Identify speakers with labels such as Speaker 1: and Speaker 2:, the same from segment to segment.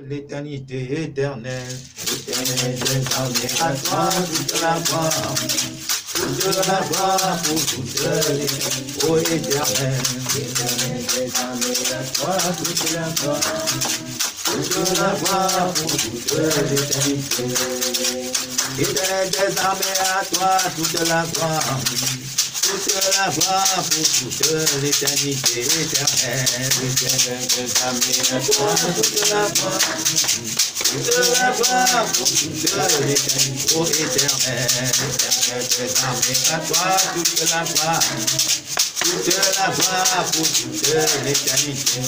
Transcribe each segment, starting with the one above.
Speaker 1: L'éternité éternelle, l'éternel des armées, à toi toute la gloire pour toute l'éternité, ô éternel, l'éternel des armées, à toi toute la gloire pour toute l'éternité, l'éternel des armées, à toi toute la gloire pour toute l'éternité éternelle, l'éternel des armées, à toi toute la gloire pour toute l'éternité, ô éternel, l'éternel des armées, à toi toute la gloire pour toute l'éternité,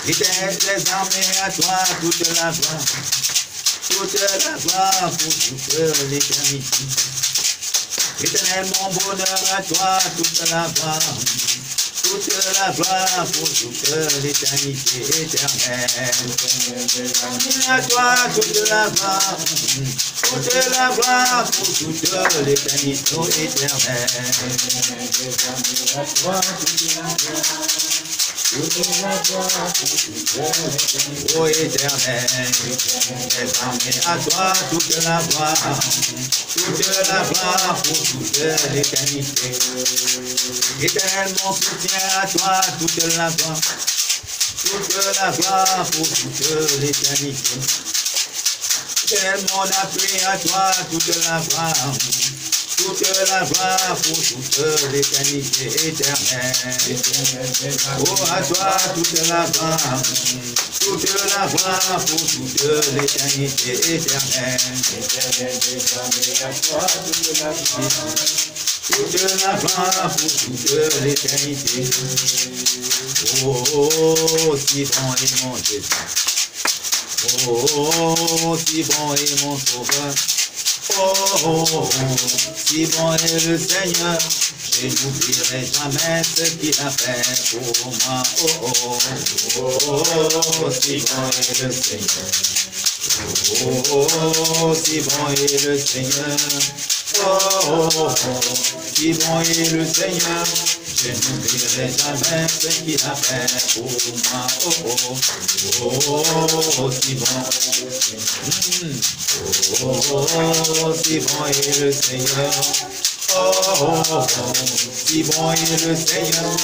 Speaker 1: l'éternel des armées, à toi toute la gloire pour toute l'éternité. Éternel, mon bonheur, à toi toute la gloire pour toute l'éternité éternelle. À toi toute la gloire pour toute l'éternité éternelle. À toi toute la gloire. Ô éternel, les armées, à toi toute la gloire pour toute l'éternité. Éternel, mon soutien, à toi toute la gloire pour toute l'éternité. Éternel, mon appui, à toi toute la gloire pour toute l'éternité éternelle. Oh, à toi toute la gloire pour toute l'éternité éternelle. À toi toute la gloire pour toute l'éternité. Oh, si bon est mon Jésus. Oh, si bon est mon Sauveur. Oh, si bon est le Seigneur, je n'oublierai jamais ce qu'il a fait pour moi. Oh, si bon est le Seigneur. Oh, si bon est le Seigneur. Oh, si bon est le Seigneur, je n'oublierai jamais ce qu'il a fait pour moi. Oh, si bon est le Seigneur. Oh, si bon est le Seigneur. Oh, si bon est le Seigneur.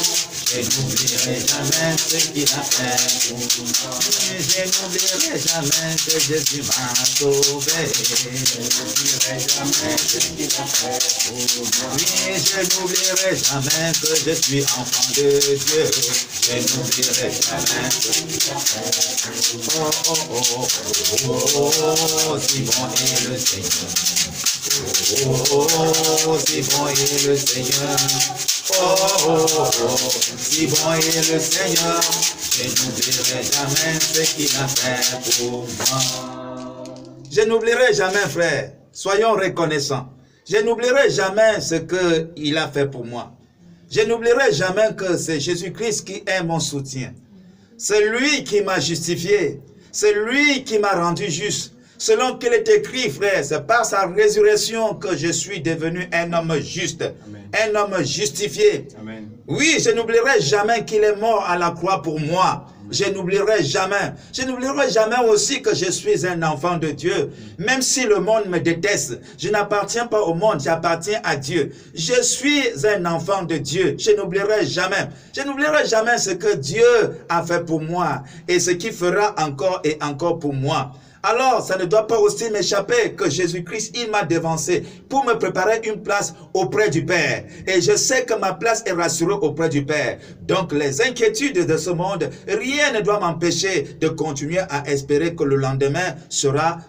Speaker 1: Je n'oublierai jamais ce qu'il a fait pour moi. Je n'oublierai jamais que Jésus m'a sauvé. Je n'oublierai jamais ce qu'il a fait pour moi. Oui, je n'oublierai jamais que je suis enfant de Dieu. Je n'oublierai jamais ce qu'il a fait pour moi. Oh, si bon est le Seigneur. Oh, si bon est le Seigneur. Oh, si bon est le Seigneur, je n'oublierai jamais ce qu'il a fait pour moi. Je n'oublierai jamais, frère, soyons reconnaissants. Je n'oublierai jamais ce qu'il a fait pour moi. Je n'oublierai jamais que c'est Jésus-Christ qui est mon soutien. C'est lui qui m'a justifié. C'est lui qui m'a rendu juste. Selon qu'il est écrit, frère, c'est par sa résurrection que je suis devenu un homme juste. Amen. Un homme justifié. Amen. Oui, je n'oublierai jamais qu'il est mort à la croix pour moi. Je n'oublierai jamais. Je n'oublierai jamais aussi que je suis un enfant de Dieu. Même si le monde me déteste, je n'appartiens pas au monde, j'appartiens à Dieu. Je suis un enfant de Dieu. Je n'oublierai jamais. Je n'oublierai jamais ce que Dieu a fait pour moi et ce qu'il fera encore et encore pour moi. Alors, ça ne doit pas aussi m'échapper que Jésus-Christ, il m'a devancé pour me préparer une place auprès du Père. Et je sais que ma place est rassurée auprès du Père. Donc, les inquiétudes de ce monde, rien ne doit m'empêcher de continuer à espérer que le lendemain sera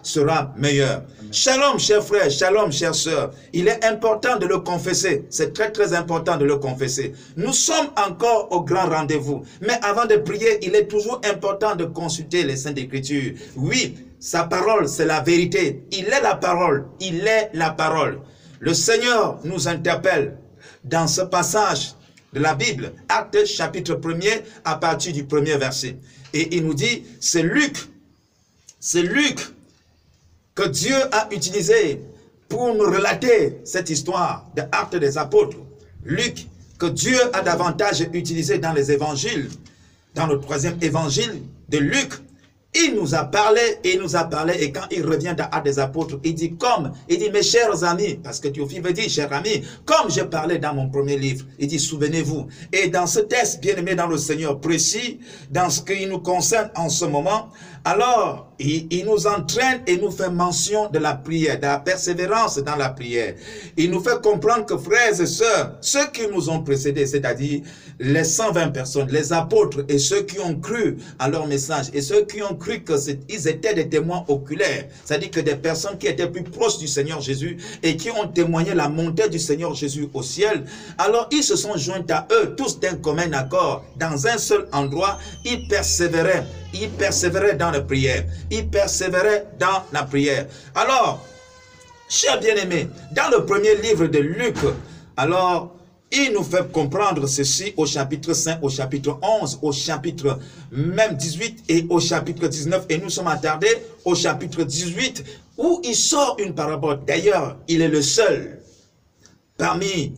Speaker 1: meilleur. Shalom, chers frères, shalom, chères sœurs. Il est important de le confesser. C'est très, très important de le confesser. Nous sommes encore au grand rendez-vous. Mais avant de prier, il est toujours important de consulter les Saintes Écritures. Oui, sa parole, c'est la vérité. Il est la parole. Il est la parole. Le Seigneur nous interpelle dans ce passage de la Bible, Actes chapitre 1er, à partir du 1er verset. Et il nous dit, c'est Luc que Dieu a utilisé pour nous relater cette histoire de Actes des Apôtres. Luc, que Dieu a davantage utilisé dans les évangiles, dans le 3e évangile de Luc, il nous a parlé, et quand il revient dans Actes des Apôtres, il dit, mes chers amis, parce que Théophile veut dire, chers amis, comme je parlais dans mon premier livre, il dit, souvenez-vous. Et dans ce texte, bien aimé dans le Seigneur, précis, dans ce qui nous concerne en ce moment, alors, il nous entraîne et nous fait mention de la prière, de la persévérance dans la prière. Il nous fait comprendre que, frères et sœurs, ceux qui nous ont précédés, c'est-à-dire les 120 personnes, les apôtres et ceux qui ont cru à leur message et ceux qui ont cru qu'ils étaient des témoins oculaires, c'est-à-dire que des personnes qui étaient plus proches du Seigneur Jésus et qui ont témoigné la montée du Seigneur Jésus au ciel, alors ils se sont joints à eux, tous d'un commun accord, dans un seul endroit, ils persévéraient dans la prière. Il persévérait dans la prière. Alors, chers bien-aimés, dans le premier livre de Luc, alors, il nous fait comprendre ceci au chapitre 5, au chapitre 11, au chapitre même 18 et au chapitre 19. Et nous sommes attardés au chapitre 18 où il sort une parabole. D'ailleurs, il est le seul parmi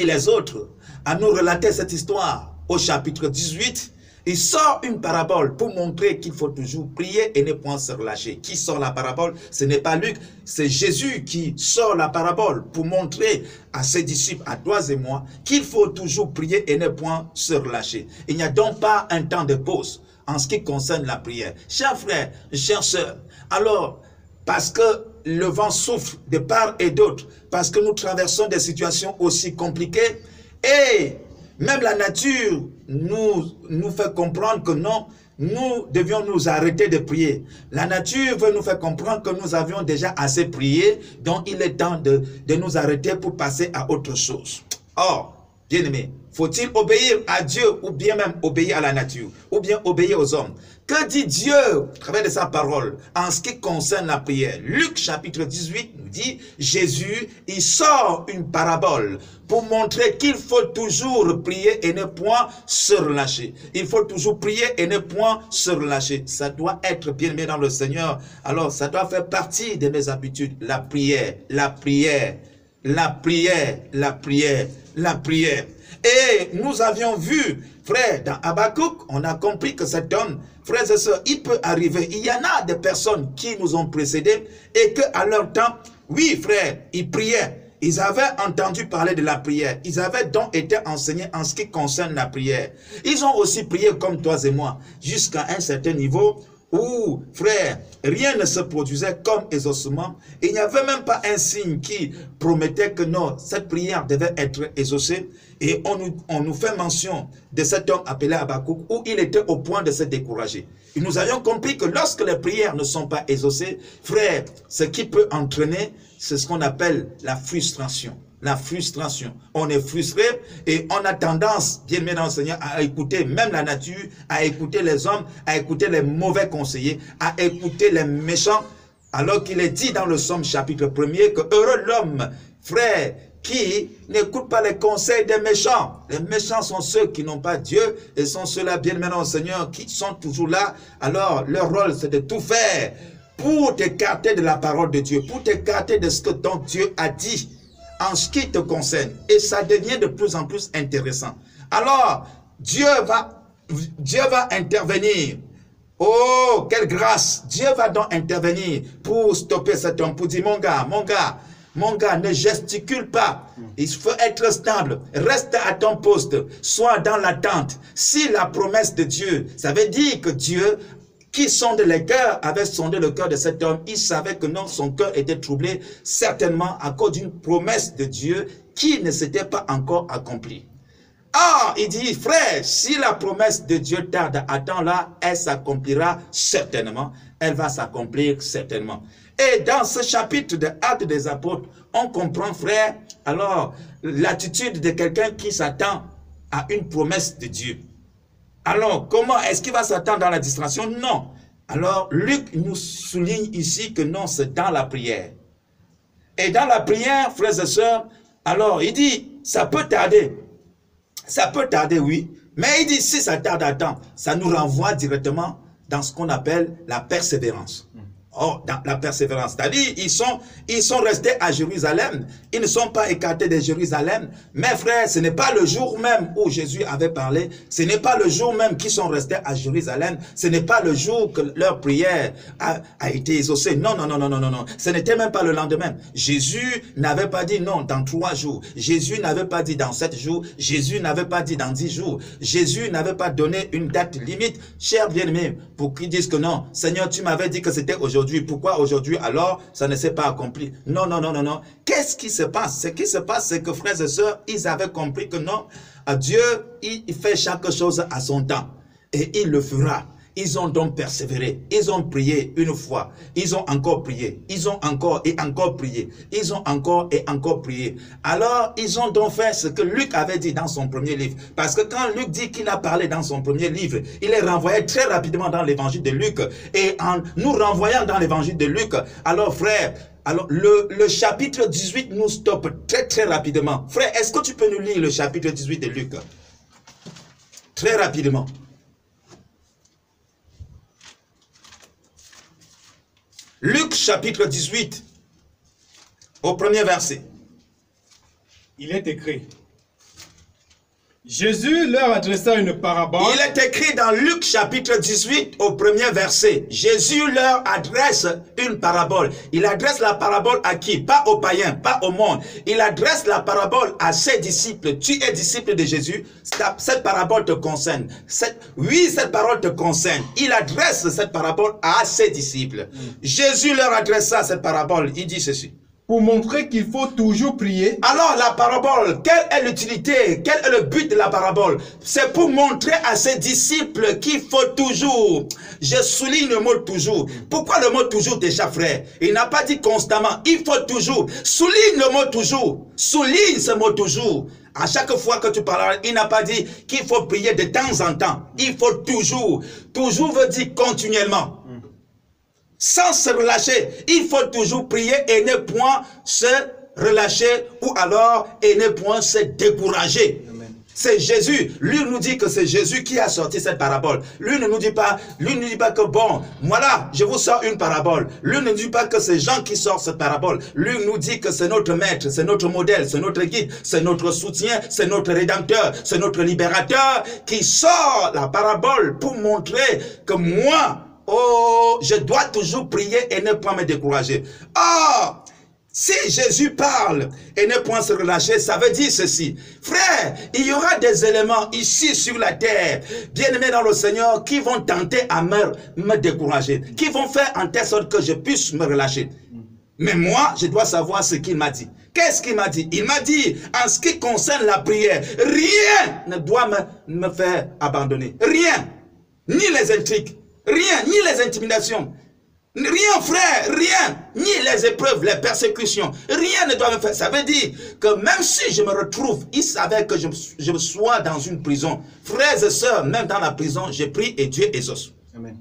Speaker 1: les autres à nous relater cette histoire au chapitre 18. Il sort une parabole pour montrer qu'il faut toujours prier et ne point se relâcher. Qui sort la parabole? Ce n'est pas Luc, c'est Jésus qui sort la parabole pour montrer à ses disciples, à toi et moi, qu'il faut toujours prier et ne point se relâcher. Il n'y a donc pas un temps de pause en ce qui concerne la prière. Chers frères, chères sœurs, alors, parce que le vent souffle de part et d'autre, parce que nous traversons des situations aussi compliquées, et même la nature nous fait comprendre que non, nous devions nous arrêter de prier. La nature veut nous faire comprendre que nous avions déjà assez prié, donc il est temps de nous arrêter pour passer à autre chose. Or, bien-aimés, faut-il obéir à Dieu ou bien même obéir à la nature ou bien obéir aux hommes? Que dit Dieu à travers de sa parole en ce qui concerne la prière? Luc chapitre 18 nous dit, Jésus, il sort une parabole pour montrer qu'il faut toujours prier et ne point se relâcher. Il faut toujours prier et ne point se relâcher. Ça doit être bien aimé dans le Seigneur. Alors, ça doit faire partie de mes habitudes. La prière, la prière, la prière, la prière, la prière. Et nous avions vu, frère, dans Habakkuk, on a compris que cet homme, frères et sœurs, il peut arriver. Il y en a des personnes qui nous ont précédés et qu'à leur temps, oui, frère, ils priaient. Ils avaient entendu parler de la prière. Ils avaient donc été enseignés en ce qui concerne la prière. Ils ont aussi prié comme toi et moi, jusqu'à un certain niveau où, frère, rien ne se produisait comme exaucement. Il n'y avait même pas un signe qui promettait que non, cette prière devait être exaucée. Et on nous fait mention de cet homme appelé Habakkuk où il était au point de se décourager. Et nous avions compris que lorsque les prières ne sont pas exaucées, frère, ce qui peut entraîner, c'est ce qu'on appelle la frustration. La frustration. On est frustré et on a tendance, bien aimé dans le Seigneur, à écouter même la nature, à écouter les hommes, à écouter les mauvais conseillers, à écouter les méchants, alors qu'il est dit dans le Psaume chapitre 1er que heureux l'homme, frère, qui n'écoute pas les conseils des méchants. Les méchants sont ceux qui n'ont pas Dieu et sont ceux-là, bien aimés dans le Seigneur, qui sont toujours là. Alors, leur rôle, c'est de tout faire pour t'écarter de la parole de Dieu, pour t'écarter de ce que ton Dieu a dit en ce qui te concerne. Et ça devient de plus en plus intéressant. Alors, Dieu va intervenir. Oh, quelle grâce! Dieu va donc intervenir pour stopper cet homme, pour dire, mon gars, ne gesticule pas. Il faut être stable. Reste à ton poste. Sois dans l'attente. Si la promesse de Dieu, ça veut dire que Dieu, qui sonde les cœurs, avait sondé le cœur de cet homme. Il savait que non, son cœur était troublé, certainement à cause d'une promesse de Dieu qui ne s'était pas encore accomplie. Ah, il dit, frère, si la promesse de Dieu tarde, attends-la, elle s'accomplira certainement. Elle va s'accomplir certainement. Et dans ce chapitre de Actes des Apôtres, on comprend, frère, alors, l'attitude de quelqu'un qui s'attend à une promesse de Dieu. Alors, comment est-ce qu'il va s'attendre dans la distraction? Non. Alors, Luc nous souligne ici que non, c'est dans la prière. Et dans la prière, frères et sœurs, alors, il dit, ça peut tarder. Ça peut tarder, oui. Mais il dit, si ça tarde à temps, ça nous renvoie directement dans ce qu'on appelle la persévérance. Oh, dans la persévérance, c'est-à-dire ils sont restés à Jérusalem, ils ne sont pas écartés de Jérusalem. Mais frère, ce n'est pas le jour même où Jésus avait parlé, ce n'est pas le jour même qu'ils sont restés à Jérusalem, ce n'est pas le jour que leur prière a été exaucée. Non, non, non, non, non, non, non. Ce n'était même pas le lendemain. Jésus n'avait pas dit non dans 3 jours. Jésus n'avait pas dit dans 7 jours. Jésus n'avait pas dit dans 10 jours. Jésus n'avait pas donné une date limite. Chers bien-aimés, pour qu'ils disent que non, Seigneur, tu m'avais dit que c'était aujourd'hui. Pourquoi aujourd'hui alors ça ne s'est pas accompli? Non, non, non, non, non. Qu'est-ce qui se passe? Ce qui se passe, c'est que frères et sœurs, ils avaient compris que non, Dieu, il fait chaque chose à son temps. Et il le fera. Ils ont donc persévéré. Ils ont prié une fois. Ils ont encore prié. Ils ont encore et encore prié. Ils ont encore et encore prié. Alors, ils ont donc fait ce que Luc avait dit dans son premier livre. Parce que quand Luc dit qu'il a parlé dans son premier livre, il est renvoyé très rapidement dans l'évangile de Luc. Et en nous renvoyant dans l'évangile de Luc, alors frère, alors le chapitre 18 nous stoppe très très rapidement. Frère, est-ce que tu peux nous lire le chapitre 18 de Luc? Très rapidement. Luc chapitre 18, au premier verset.
Speaker 2: Il est écrit. Jésus leur adressa une parabole.
Speaker 1: Il est écrit dans Luc chapitre 18 au premier verset. Jésus leur adresse une parabole. Il adresse la parabole à qui? Pas aux païens, pas au monde. Il adresse la parabole à ses disciples. Tu es disciple de Jésus. Cette parabole te concerne. Oui, cette parole te concerne. Il adresse cette parabole à ses disciples. Jésus leur adressa cette parabole. Il dit ceci.
Speaker 2: Pour montrer qu'il faut toujours prier.
Speaker 1: Alors la parabole, quelle est l'utilité? Quel est le but de la parabole? C'est pour montrer à ses disciples qu'il faut toujours. Je souligne le mot toujours. Pourquoi le mot toujours déjà, frère? Il n'a pas dit constamment. Il faut toujours. Souligne le mot toujours. Souligne ce mot toujours. À chaque fois que tu parles, il n'a pas dit qu'il faut prier de temps en temps. Il faut toujours. Toujours veut dire continuellement. Sans se relâcher, il faut toujours prier et ne point se relâcher ou alors et ne point se décourager. C'est Jésus. Lui nous dit que c'est Jésus qui a sorti cette parabole. Lui ne nous dit pas que bon, voilà, je vous sors une parabole. Lui ne dit pas que c'est Jean qui sort cette parabole. Lui nous dit que c'est notre maître, c'est notre modèle, c'est notre guide, c'est notre soutien, c'est notre rédempteur, c'est notre libérateur qui sort la parabole pour montrer que moi, oh, je dois toujours prier et ne pas me décourager. Oh, si Jésus parle et ne point se relâcher, ça veut dire ceci. Frère, il y aura des éléments ici sur la terre, bien-aimés dans le Seigneur, qui vont tenter à me décourager, qui vont faire en telle sorte que je puisse me relâcher. Mais moi, je dois savoir ce qu'il m'a dit. Qu'est-ce qu'il m'a dit? Il m'a dit, en ce qui concerne la prière, rien ne doit me faire abandonner. Rien. Ni les intrigues. Rien, ni les intimidations, rien frère, rien, ni les épreuves, les persécutions, rien ne doit me faire. Ça veut dire que même si je me retrouve, il savait que je sois dans une prison. Frères et sœurs, même dans la prison, je prie et Dieu exauce. Amen.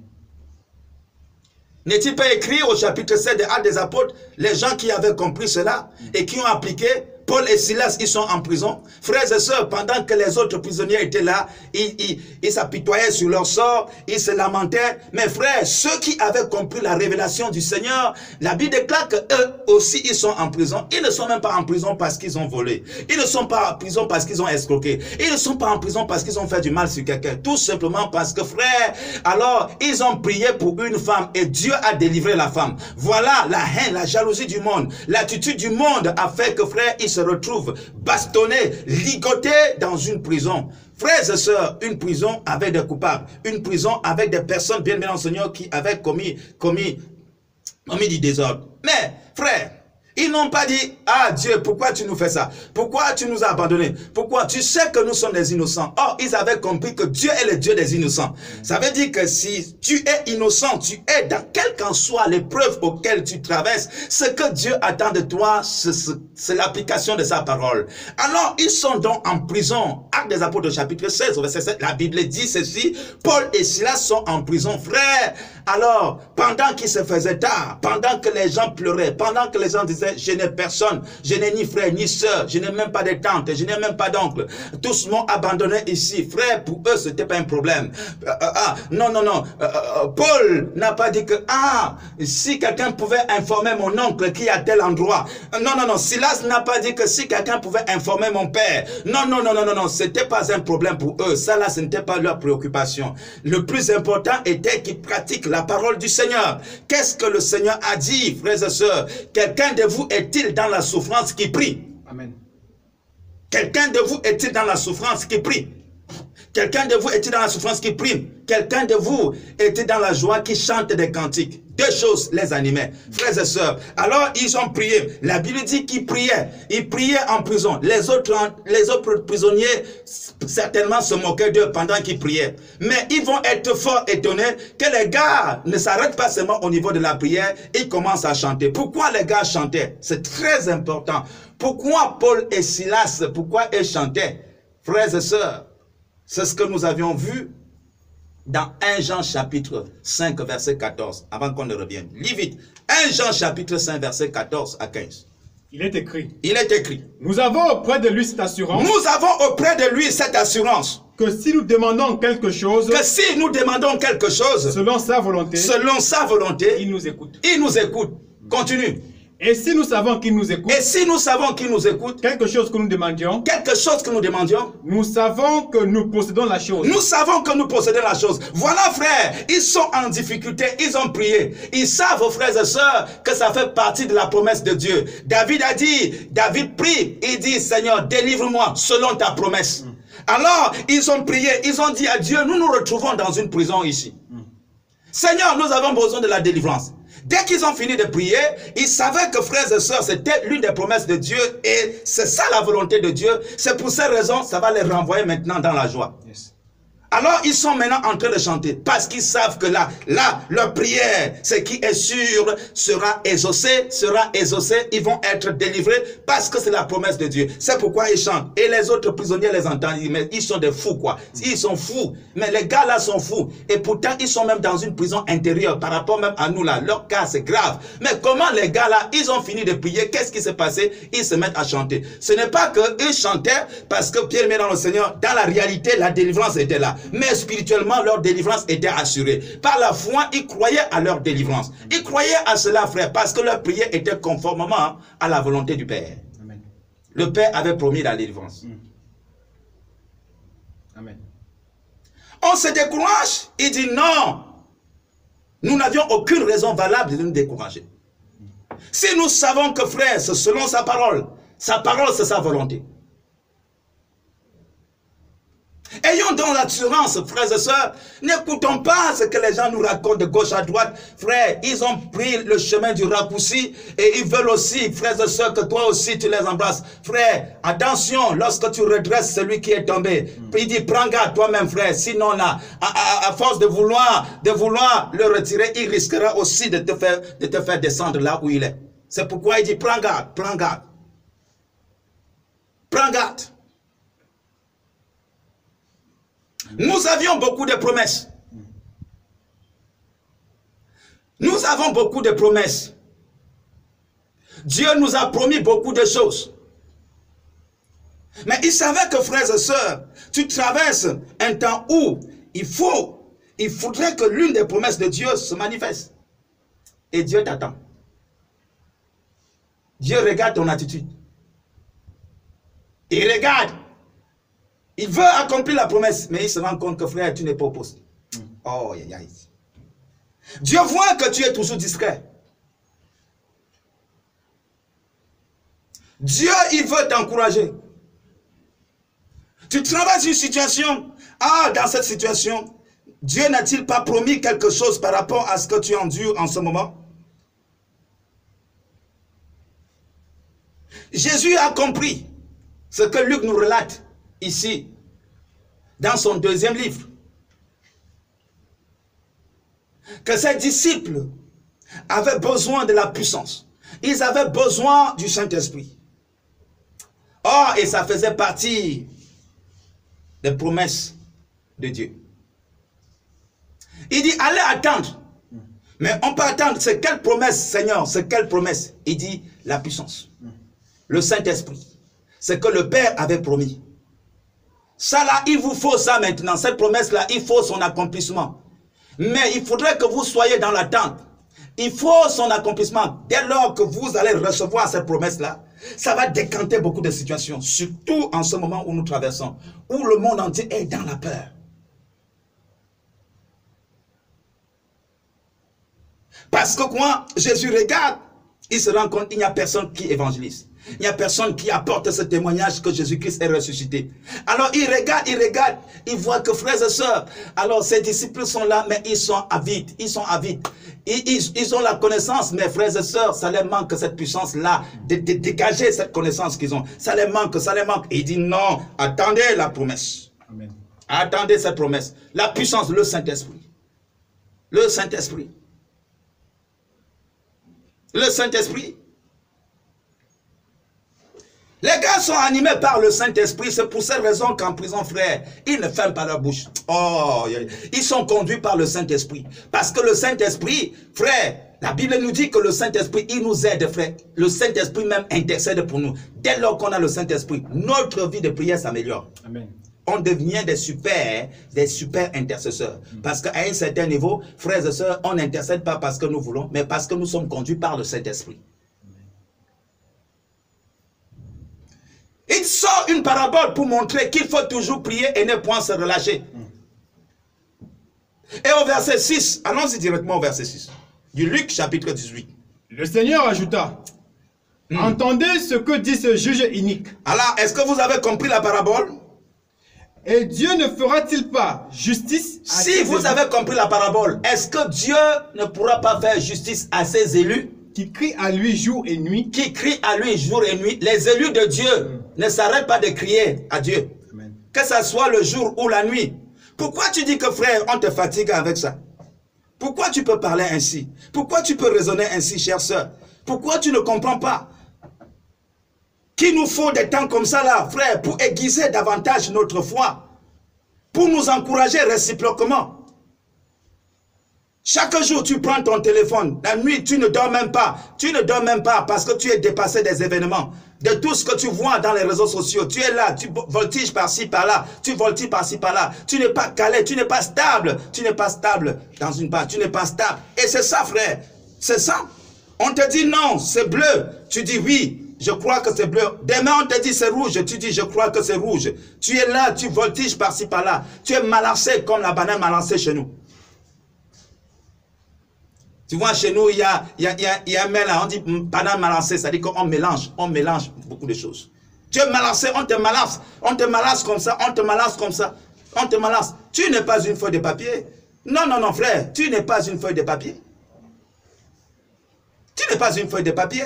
Speaker 1: N'est-il pas écrit au chapitre 7 des Actes des Apôtres, les gens qui avaient compris cela et qui ont appliqué? Paul et Silas, ils sont en prison. Frères et sœurs, pendant que les autres prisonniers étaient là, ils s'apitoyaient sur leur sort, ils se lamentaient. Mais frères, ceux qui avaient compris la révélation du Seigneur, la Bible déclare qu'eux aussi, ils sont en prison. Ils ne sont même pas en prison parce qu'ils ont volé. Ils ne sont pas en prison parce qu'ils ont escroqué. Ils ne sont pas en prison parce qu'ils ont fait du mal sur quelqu'un. Tout simplement parce que, frères, alors, ils ont prié pour une femme et Dieu a délivré la femme. Voilà la haine, la jalousie du monde. L'attitude du monde a fait que, frères, ils se retrouvent bastonnés, ligotés dans une prison. Frères et sœurs, une prison avec des coupables, une prison avec des personnes bien dans le Seigneur qui avaient commis du désordre. Mais, frères, ils n'ont pas dit, ah Dieu, pourquoi tu nous fais ça? Pourquoi tu nous as abandonnés? Pourquoi? Tu sais que nous sommes des innocents. Or, ils avaient compris que Dieu est le Dieu des innocents. Ça veut dire que si tu es innocent, tu es dans quelle qu'en soit l'épreuve auquel tu traverses, ce que Dieu attend de toi, c'est l'application de sa parole. Alors, ils sont donc en prison. Actes des Apôtres, chapitre 16, verset 7, la Bible dit ceci, Paul et Silas sont en prison. Frère, Alors, pendant qu'il se faisait tard, pendant que les gens pleuraient, pendant que les gens disaient, je n'ai personne, je n'ai ni frère ni soeur, je n'ai même pas de tante, je n'ai même pas d'oncle, tous m'ont abandonné ici. Frère, pour eux, ce n'était pas un problème. Non. Paul n'a pas dit que, si quelqu'un pouvait informer mon oncle qui est à tel endroit. Non. Silas n'a pas dit que si quelqu'un pouvait informer mon père. Non. Ce n'était pas un problème pour eux. Ça, là, ce n'était pas leur préoccupation. Le plus important était qu'ils pratiquent la parole du Seigneur. Qu'est-ce que le Seigneur a dit, frères et sœurs? Quelqu'un de vous est-il dans la souffrance qui prie?
Speaker 2: Amen.
Speaker 1: Quelqu'un de vous est-il dans la souffrance qui prie? Quelqu'un de vous est-il dans la souffrance qui prie? Quelqu'un de vous est-il dans la joie qui chante des cantiques? Deux choses les animaient, frères et sœurs. Alors ils ont prié. La Bible dit qu'ils priaient. Ils priaient en prison. Les autres prisonniers certainement se moquaient d'eux pendant qu'ils priaient. Mais ils vont être fort étonnés que les gars ne s'arrêtent pas seulement au niveau de la prière. Ils commencent à chanter. Pourquoi les gars chantaient? C'est très important. Pourquoi Paul et Silas, pourquoi ils chantaient? Frères et sœurs, c'est ce que nous avions vu dans 1 Jean chapitre 5 verset 14, avant qu'on ne revienne. Lis vite. 1 Jean chapitre 5 verset 14 à 15.
Speaker 2: Il est écrit.
Speaker 1: Il est écrit.
Speaker 2: Nous avons auprès de lui cette assurance.
Speaker 1: Nous avons auprès de lui cette assurance.
Speaker 2: Que si nous demandons quelque chose.
Speaker 1: Que si nous demandons quelque chose.
Speaker 2: Selon sa volonté.
Speaker 1: Selon sa volonté.
Speaker 2: Il nous écoute.
Speaker 1: Il nous écoute. Continue.
Speaker 2: Et si nous savons qu'il nous écoute.
Speaker 1: Et si nous savons qu'il nous écoute.
Speaker 2: Quelque chose que nous demandions.
Speaker 1: Quelque chose que nous demandions.
Speaker 2: Nous savons que nous possédons la chose.
Speaker 1: Nous savons que nous possédons la chose. Voilà, frère, ils sont en difficulté, ils ont prié. Ils savent, frères et sœurs, que ça fait partie de la promesse de Dieu. David a dit, David prie, il dit, Seigneur, délivre-moi selon ta promesse. Alors, ils ont prié, ils ont dit à Dieu, nous nous retrouvons dans une prison ici. Seigneur, nous avons besoin de la délivrance. Dès qu'ils ont fini de prier, ils savaient que, frères et sœurs, c'était l'une des promesses de Dieu et c'est ça la volonté de Dieu. C'est pour ces raisons, ça va les renvoyer maintenant dans la joie. Yes. Alors, ils sont maintenant en train de chanter parce qu'ils savent que là, leur prière, ce qui est sûr, sera exaucé. Ils vont être délivrés parce que c'est la promesse de Dieu. C'est pourquoi ils chantent. Et les autres prisonniers les entendent. Ils disent, mais ils sont des fous, quoi. Ils sont fous. Mais les gars là sont fous. Et pourtant, ils sont même dans une prison intérieure par rapport même à nous là. Leur cas, c'est grave. Mais comment les gars là, ils ont fini de prier? Qu'est-ce qui s'est passé? Ils se mettent à chanter. Ce n'est pas qu'ils chantaient parce que Pierre met dans le Seigneur. Dans la réalité, la délivrance était là. Mais spirituellement, leur délivrance était assurée. Par la foi, ils croyaient à leur délivrance. Ils croyaient à cela, frère, parce que leur prière était conformément à la volonté du Père. Amen. Le Père avait promis la délivrance. Amen. On se décourage. Il dit non. Nous n'avions aucune raison valable de nous décourager. Si nous savons que, frère, c'est selon sa parole, c'est sa volonté. Ayons donc l'assurance, frères et sœurs, n'écoutons pas ce que les gens nous racontent de gauche à droite. Frère, ils ont pris le chemin du raccourci et ils veulent aussi, frères et sœurs, que toi aussi tu les embrasses. Frère, attention, lorsque tu redresses celui qui est tombé, il dit, prends garde toi-même, frère, sinon là, à force de vouloir le retirer, il risquera aussi de te faire descendre là où il est. C'est pourquoi il dit, prends garde, prends garde. Prends garde. Nous avions beaucoup de promesses. Nous avons beaucoup de promesses. Dieu nous a promis beaucoup de choses. Mais il savait que, frères et sœurs, tu traverses un temps où il faudrait que l'une des promesses de Dieu se manifeste. Et Dieu t'attend. Dieu regarde ton attitude. Il regarde. Il veut accomplir la promesse, mais il se rend compte que, frère, tu n'es pas au poste. Oh, aïe, aïe. Dieu voit que tu es toujours discret. Dieu, il veut t'encourager. Tu traverses une situation. Dans cette situation, Dieu n'a-t-il pas promis quelque chose par rapport à ce que tu endures en ce moment? Jésus a compris ce que Luc nous relate ici, dans son deuxième livre, que ses disciples avaient besoin de la puissance. Ils avaient besoin du Saint-Esprit. Or, et ça faisait partie des promesses de Dieu. Il dit, allez attendre Mais on peut attendre, c'est quelle promesse, Seigneur? C'est quelle promesse? Il dit la puissance. Le Saint-Esprit. C'est que le Père avait promis. Ça là, il vous faut ça maintenant. Cette promesse-là, il faut son accomplissement. Mais il faudrait que vous soyez dans l'attente. Il faut son accomplissement. Dès lors que vous allez recevoir cette promesse-là, ça va décanter beaucoup de situations. Surtout en ce moment où nous traversons. Où le monde entier est dans la peur. Parce que quand Jésus regarde, il se rend compte qu'il n'y a personne qui évangélise. Il n'y a personne qui apporte ce témoignage que Jésus-Christ est ressuscité. Alors il regarde, il voit que frères et sœurs, alors ses disciples sont là, mais ils sont avides, Ils ont la connaissance, mais frères et sœurs, ça leur manque cette puissance-là, de dégager cette connaissance qu'ils ont. Ça leur manque. Et il dit non, attendez la promesse.
Speaker 2: Amen.
Speaker 1: Attendez cette promesse. La puissance, le Saint-Esprit. Le Saint-Esprit. Le Saint-Esprit. Les gars sont animés par le Saint-Esprit. C'est pour cette raison qu'en prison, frère, ils ne ferment pas leur bouche. Oh, ils sont conduits par le Saint-Esprit. Parce que le Saint-Esprit, frère, la Bible nous dit que le Saint-Esprit, il nous aide, frère. Le Saint-Esprit même intercède pour nous. Dès lors qu'on a le Saint-Esprit, notre vie de prière s'améliore.
Speaker 2: Amen.
Speaker 1: On devient des super intercesseurs. Parce qu'à un certain niveau, frères et sœurs, on n'intercède pas parce que nous voulons, mais parce que nous sommes conduits par le Saint-Esprit. Il sort une parabole pour montrer qu'il faut toujours prier et ne point se relâcher. Et au verset 6, allons-y directement au verset 6, du Luc chapitre 18.
Speaker 2: Le Seigneur ajouta, entendez ce que dit ce juge inique.
Speaker 1: Alors, est-ce que vous avez compris la parabole?
Speaker 2: Et Dieu ne fera-t-il pas justice à
Speaker 1: Si vous avez compris la parabole, est-ce que Dieu ne pourra pas faire justice à ses élus?
Speaker 2: Qui crient à lui jour et nuit.
Speaker 1: Qui crient à lui jour et nuit. Les élus de Dieu ne s'arrêtent pas de crier à Dieu.
Speaker 2: Amen.
Speaker 1: Que ce soit le jour ou la nuit. Pourquoi tu dis que frère, on te fatigue avec ça? Pourquoi tu peux parler ainsi? Pourquoi tu peux raisonner ainsi, chère sœur? Pourquoi tu ne comprends pas? Qu'il nous faut des temps comme ça là, frère, pour aiguiser davantage notre foi. Pour nous encourager réciproquement. Chaque jour, tu prends ton téléphone. La nuit, tu ne dors même pas. Tu ne dors même pas parce que tu es dépassé des événements. De tout ce que tu vois dans les réseaux sociaux. Tu es là, tu voltiges par-ci, par-là. Tu voltiges par-ci, par-là. Tu n'es pas calé, tu n'es pas stable. Tu n'es pas stable dans une part. Tu n'es pas stable. Et c'est ça, frère. C'est ça. On te dit non, c'est bleu. Tu dis oui, je crois que c'est bleu. Demain, on te dit c'est rouge. Tu dis je crois que c'est rouge. Tu es là, tu voltiges par-ci, par-là. Tu es malancé comme la banane malancée chez nous. Tu vois, chez nous, il y a un mec là, on dit banane malancée, c'est-à-dire qu'on mélange beaucoup de choses. Tu es malancé, on te malance comme ça, on te malance. Tu n'es pas une feuille de papier. Non, non, non, frère, tu n'es pas une feuille de papier. Tu n'es pas une feuille de papier.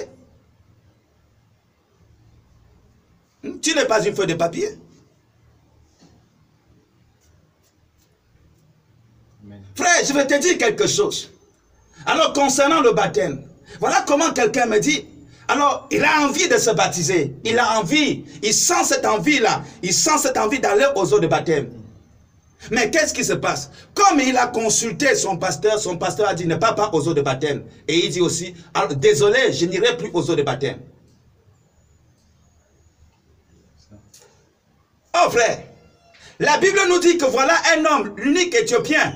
Speaker 1: Tu n'es pas une feuille de papier.
Speaker 2: Amen.
Speaker 1: Frère, je vais te dire quelque chose. Alors, concernant le baptême, voilà comment quelqu'un me dit, alors, il a envie de se baptiser. Il a envie, il sent cette envie-là. Il sent cette envie d'aller aux eaux de baptême. Mais qu'est-ce qui se passe? Comme il a consulté son pasteur a dit ne pas aux eaux de baptême. Et il dit aussi, alors, désolé, je n'irai plus aux eaux de baptême. Oh frère, la Bible nous dit que voilà un homme, l'unique Éthiopien.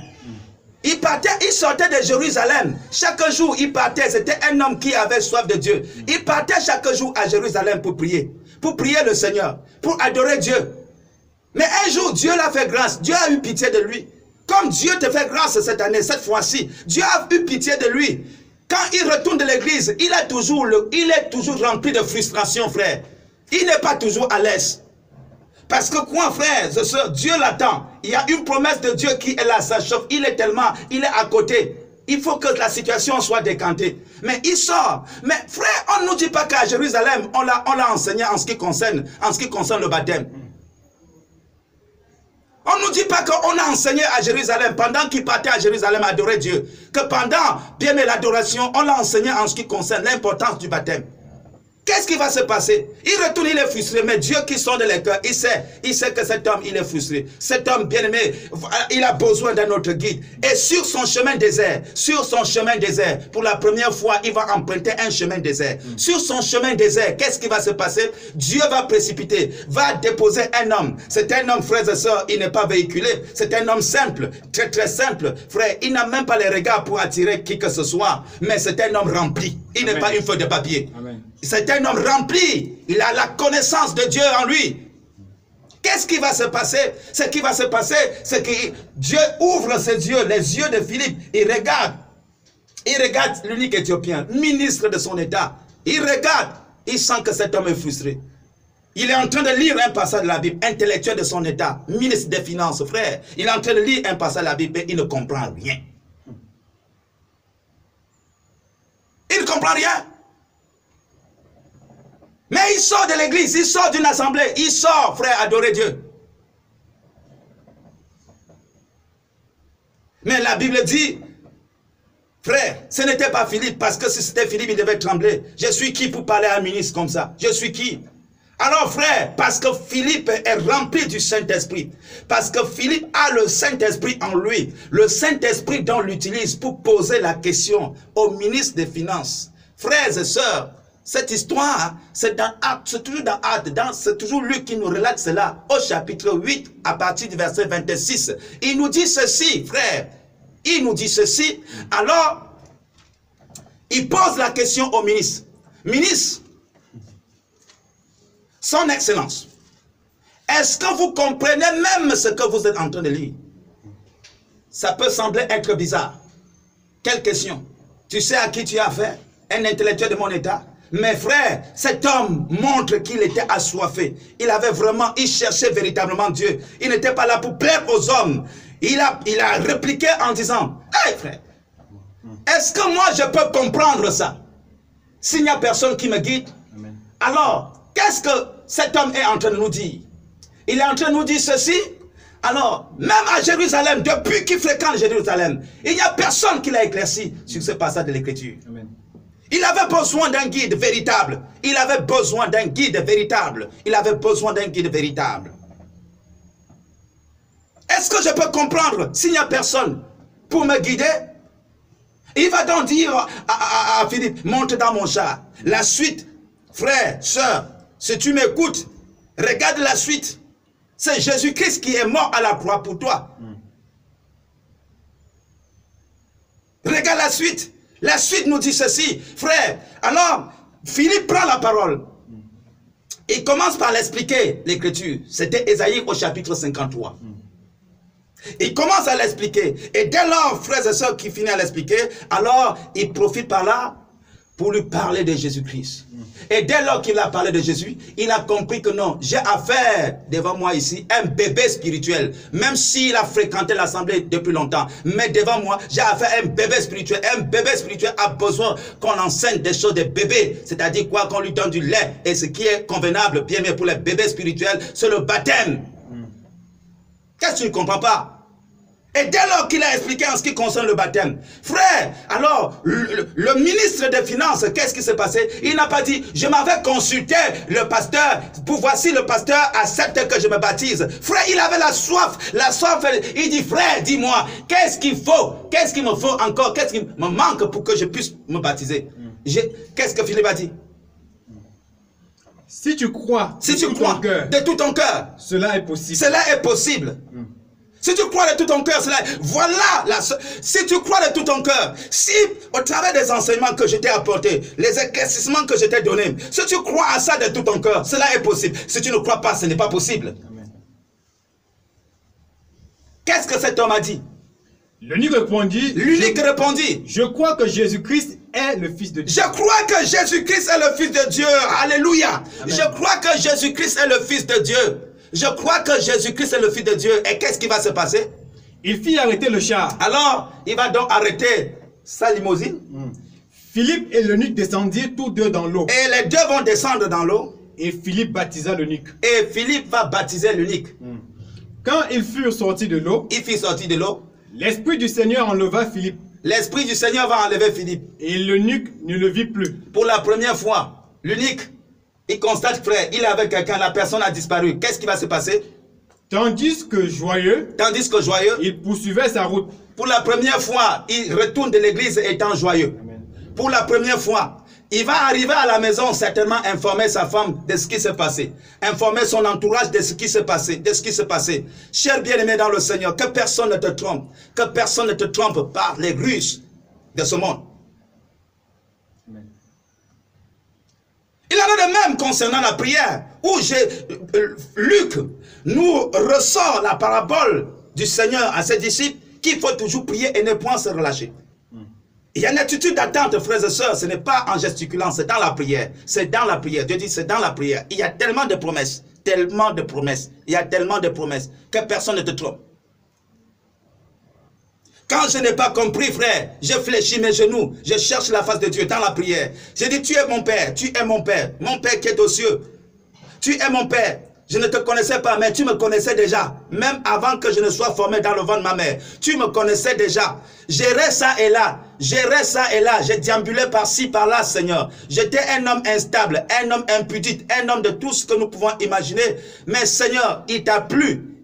Speaker 1: Il sortait de Jérusalem. Chaque jour, il partait. C'était un homme qui avait soif de Dieu. Il partait chaque jour à Jérusalem pour prier. Pour prier le Seigneur. Pour adorer Dieu. Mais un jour, Dieu l'a fait grâce. Dieu a eu pitié de lui. Comme Dieu te fait grâce cette année, cette fois-ci, Dieu a eu pitié de lui. Quand il retourne de l'église, il est toujours rempli de frustration, frère. Il n'est pas toujours à l'aise. Parce que quoi, frère, Dieu l'attend. Il y a une promesse de Dieu qui est là, ça chauffe. Il est à côté. Il faut que la situation soit décantée. Mais il sort. Mais frère, on ne nous dit pas qu'à Jérusalem, on l'a enseigné en ce qui concerne le baptême. On ne nous dit pas qu'on a enseigné à Jérusalem, pendant qu'il partait à Jérusalem adorer Dieu, que pendant bien l'adoration, on l'a enseigné en ce qui concerne l'importance du baptême. Qu'est-ce qui va se passer? Il retourne, il est frustré, mais Dieu qui sonde les cœurs, il sait que cet homme, il est frustré. Cet homme bien-aimé, il a besoin d'un autre guide. Et sur son chemin désert, pour la première fois, il va emprunter un chemin désert. Sur son chemin désert, qu'est-ce qui va se passer? Dieu va précipiter, va déposer un homme. C'est un homme, frères et sœurs, il n'est pas véhiculé. C'est un homme simple, très très simple. Frère, il n'a même pas les regards pour attirer qui que ce soit. Mais c'est un homme rempli. Il n'est pas une feuille de papier.
Speaker 2: Amen.
Speaker 1: C'est un homme rempli. Il a la connaissance de Dieu en lui. Qu'est-ce qui va se passer? Ce qui va se passer, c'est que Dieu ouvre ses yeux, les yeux de Philippe. Il regarde l'unique Éthiopien, ministre de son État. Il regarde. Il sent que cet homme est frustré. Il est en train de lire un passage de la Bible, intellectuel de son État, ministre des Finances, frère. Il est en train de lire un passage de la Bible et il ne comprend rien. Il ne comprend rien. Mais il sort de l'église, il sort d'une assemblée, il sort, frère, adorer Dieu. Mais la Bible dit, frère, ce n'était pas Philippe, parce que si c'était Philippe, il devait trembler. Je suis qui pour parler à un ministre comme ça? Je suis qui? Alors frère, parce que Philippe est rempli du Saint-Esprit, parce que Philippe a le Saint-Esprit en lui, le Saint-Esprit dont l'utilise pour poser la question au ministre des Finances. Frères et sœurs, cette histoire, c'est dans Actes, c'est toujours dans Actes, c'est toujours Luc qui nous relate cela, au chapitre 8, à partir du verset 26. Il nous dit ceci, frère, il nous dit ceci, alors, il pose la question au ministre. Ministre, son Excellence, est-ce que vous comprenez même ce que vous êtes en train de lire? Ça peut sembler être bizarre. Quelle question? Tu sais à qui tu as affaire? Un intellectuel de mon état? Mais frère, cet homme montre qu'il était assoiffé. Il cherchait véritablement Dieu. Il n'était pas là pour plaire aux hommes. Il a répliqué en disant, hey frère, est-ce que moi je peux comprendre ça? S'il n'y a personne qui me guide, Amen. Alors, qu'est-ce que cet homme est en train de nous dire? Il est en train de nous dire ceci. Alors, même à Jérusalem, depuis qu'il fréquente Jérusalem, il n'y a personne qui l'a éclairci sur ce passage de l'Écriture. Il avait besoin d'un guide véritable. Il avait besoin d'un guide véritable. Il avait besoin d'un guide véritable. Est-ce que je peux comprendre s'il n'y a personne pour me guider? Il va donc dire à Philippe, monte dans mon char. La suite, frère, sœur, si tu m'écoutes, regarde la suite. C'est Jésus-Christ qui est mort à la croix pour toi. Regarde la suite. La suite nous dit ceci, frère. Alors, Philippe prend la parole. Il commence par l'expliquer, l'Écriture. C'était Ésaïe au chapitre 53. Il commence à l'expliquer. Et dès lors, frères et sœurs, qui finit à l'expliquer, alors il profite par là pour lui parler de Jésus-Christ. Et dès lors qu'il a parlé de Jésus, il a compris que non, j'ai affaire devant moi ici, un bébé spirituel. Même s'il a fréquenté l'assemblée depuis longtemps, mais devant moi, j'ai affaire à un bébé spirituel. Un bébé spirituel a besoin qu'on enseigne des choses de bébé. C'est-à-dire quoi? Qu'on lui donne du lait. Et ce qui est convenable, bien mais pour les bébés spirituels, c'est le baptême. Qu'est-ce que tu ne comprends pas? Et dès lors qu'il a expliqué en ce qui concerne le baptême, frère, alors, le ministre des Finances, qu'est-ce qui s'est passé? Il n'a pas dit, je m'avais consulté le pasteur, pour voir si le pasteur accepte que je me baptise. Frère, il avait la soif, il dit, frère, dis-moi, qu'est-ce qu'il faut? Qu'est-ce qu'il me faut encore? Qu'est-ce qui me manque pour que je puisse me baptiser? Qu'est-ce que Philippe a dit?
Speaker 2: Si tu crois,
Speaker 1: de tout ton cœur,
Speaker 2: cela est possible.
Speaker 1: Cela est possible. Si tu crois de tout ton cœur, si tu crois de tout ton cœur, si au travers des enseignements que je t'ai apportés, les éclaircissements que je t'ai donnés, si tu crois à ça de tout ton cœur, cela est possible. Si tu ne crois pas, ce n'est pas possible. Qu'est-ce que cet homme a dit?
Speaker 2: L'unique répondit,
Speaker 1: je
Speaker 2: crois que Jésus-Christ est le Fils de Dieu.
Speaker 1: Je crois que Jésus-Christ est le Fils de Dieu. Alléluia. Amen. Je crois que Jésus-Christ est le Fils de Dieu. Je crois que Jésus-Christ est le Fils de Dieu. Et qu'est-ce qui va se passer?
Speaker 2: Il fit arrêter le char.
Speaker 1: Alors, il va donc arrêter sa limousine.
Speaker 2: Philippe et l'eunuque descendirent tous deux dans l'eau.
Speaker 1: Et les deux vont descendre dans l'eau.
Speaker 2: Et Philippe baptisa l'eunuque.
Speaker 1: Et Philippe va baptiser l'eunuque.
Speaker 2: Quand ils furent sortis de l'eau,
Speaker 1: l'Esprit
Speaker 2: du Seigneur enleva Philippe.
Speaker 1: L'Esprit du Seigneur va enlever Philippe.
Speaker 2: Et l'eunuque ne le vit plus.
Speaker 1: Pour la première fois, l'eunuque Il constate, frère, il est avec quelqu'un, la personne a disparu. Qu'est-ce qui va se passer?
Speaker 2: Tandis que joyeux,
Speaker 1: il
Speaker 2: poursuivait sa route.
Speaker 1: Pour la première fois, il retourne de l'église étant joyeux.
Speaker 2: Amen.
Speaker 1: Pour la première fois, il va arriver à la maison, certainement informer sa femme de ce qui s'est passé. Informer son entourage de ce qui s'est passé. Cher bien-aimé dans le Seigneur, que personne ne te trompe. Que personne ne te trompe par les ruses de ce monde.
Speaker 2: Amen.
Speaker 1: Il en est de même concernant la prière, où Luc nous ressort la parabole du Seigneur à ses disciples, qu'il faut toujours prier et ne point se relâcher. Il y a une attitude d'attente, frères et sœurs, ce n'est pas en gesticulant, c'est dans la prière. C'est dans la prière. Dieu dit, c'est dans la prière. Il y a tellement de promesses, il y a tellement de promesses que personne ne te trompe. Quand je n'ai pas compris, frère, je fléchis mes genoux, je cherche la face de Dieu dans la prière. Je dis, tu es mon Père qui est aux cieux. Tu es mon Père. Je ne te connaissais pas, mais tu me connaissais déjà. Même avant que je ne sois formé dans le ventre de ma mère. Tu me connaissais déjà. Gérais ça et là. J'ai déambulé par-ci, par-là, Seigneur. J'étais un homme instable, un homme impudique, un homme de tout ce que nous pouvons imaginer. Mais Seigneur, il t'a plu,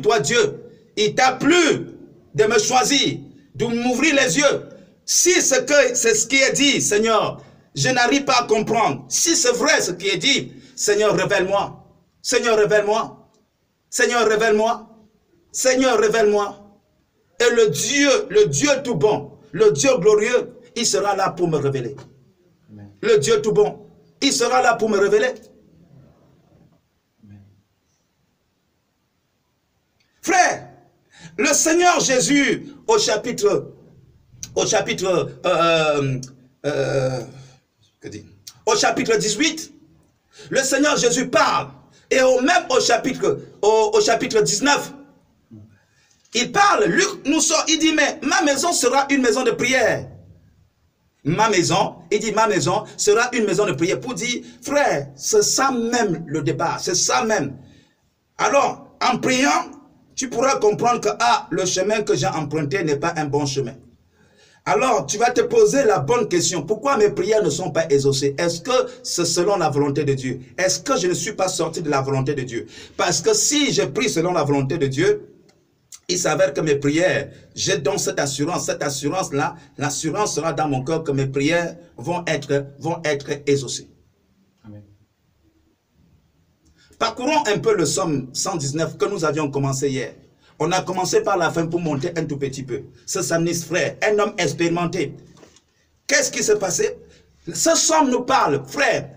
Speaker 1: toi Dieu. Il t'a plu de me choisir, de m'ouvrir les yeux. Si c'est ce qui est dit, Seigneur, je n'arrive pas à comprendre. Si c'est vrai ce qui est dit, Seigneur, révèle-moi. Seigneur, révèle-moi. Seigneur, révèle-moi. Seigneur, révèle-moi. Et le Dieu tout bon, le Dieu glorieux, il sera là pour me révéler. Amen. Le Dieu tout bon, il sera là pour me révéler. Amen. Frère, le Seigneur Jésus, au chapitre 18, le Seigneur Jésus parle. Et même au chapitre 19, il parle, Luc nous sort, il dit, mais ma maison sera une maison de prière. Ma maison sera une maison de prière. Pour dire, frère, c'est ça même le départ, c'est ça même. Alors, en priant, tu pourras comprendre que le chemin que j'ai emprunté n'est pas un bon chemin. Alors, tu vas te poser la bonne question. Pourquoi mes prières ne sont pas exaucées? Est-ce que c'est selon la volonté de Dieu? Est-ce que je ne suis pas sorti de la volonté de Dieu? Parce que si je prie selon la volonté de Dieu, il s'avère que mes prières, j'ai donc cette assurance-là, l'assurance sera dans mon cœur que mes prières vont être exaucées. Amen. Parcourons un peu le psaume 119 que nous avions commencé hier. On a commencé par la fin pour monter un tout petit peu. Ce psalmiste, frère, un homme expérimenté. Qu'est-ce qui s'est passé? Ce psaume nous parle, frère,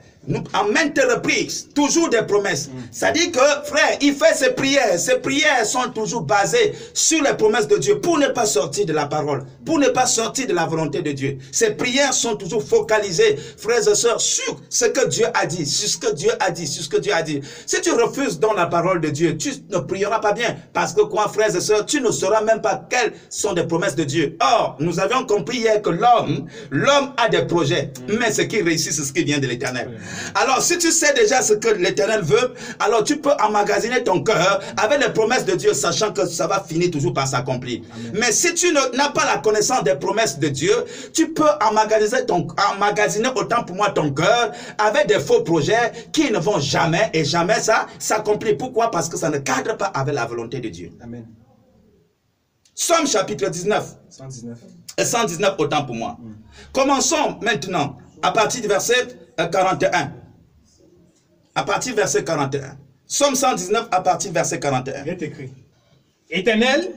Speaker 1: en maintes reprises, toujours des promesses. Ça dit que, frère, il fait ses prières. Ses prières sont toujours basées sur les promesses de Dieu pour ne pas sortir de la parole, pour ne pas sortir de la volonté de Dieu. Ses prières sont toujours focalisées, frères et sœurs, sur ce que Dieu a dit, sur ce que Dieu a dit, sur ce que Dieu a dit. Si tu refuses dans la parole de Dieu, tu ne prieras pas bien. Parce que quoi, frères et sœurs, tu ne sauras même pas quelles sont les promesses de Dieu. Or, nous avions compris hier que l'homme a des projets, mais ce qui réussit, c'est ce qui vient de l'Éternel. Alors, si tu sais déjà ce que l'Éternel veut, alors tu peux emmagasiner ton cœur avec les promesses de Dieu, sachant que ça va finir toujours par s'accomplir. Mais si tu n'as pas la connaissance des promesses de Dieu, tu peux emmagasiner autant pour moi ton cœur avec des faux projets qui ne vont jamais et jamais ça s'accomplir. Pourquoi? Parce que ça ne cadre pas avec la volonté de Dieu. Amen. Somme chapitre 19. 119. Et 119 autant pour moi. Commençons maintenant à partir du verset 41. À partir du verset 41. Somme 119 à partir du verset 41.
Speaker 2: Il est écrit. Éternel,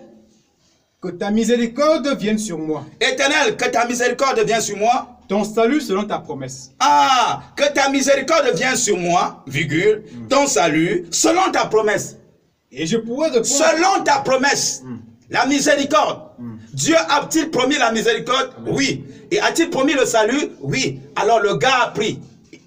Speaker 2: que ta miséricorde vienne sur moi.
Speaker 1: Éternel, que ta miséricorde vienne sur moi.
Speaker 2: Ton salut selon ta promesse.
Speaker 1: Que ta miséricorde vienne sur moi, virgule, ton salut selon ta promesse.
Speaker 2: Et je pourrais répondre.
Speaker 1: Selon ta promesse. La miséricorde. Dieu a-t-il promis la miséricorde? Oui. Et a-t-il promis le salut? Oui. Alors le gars a pris.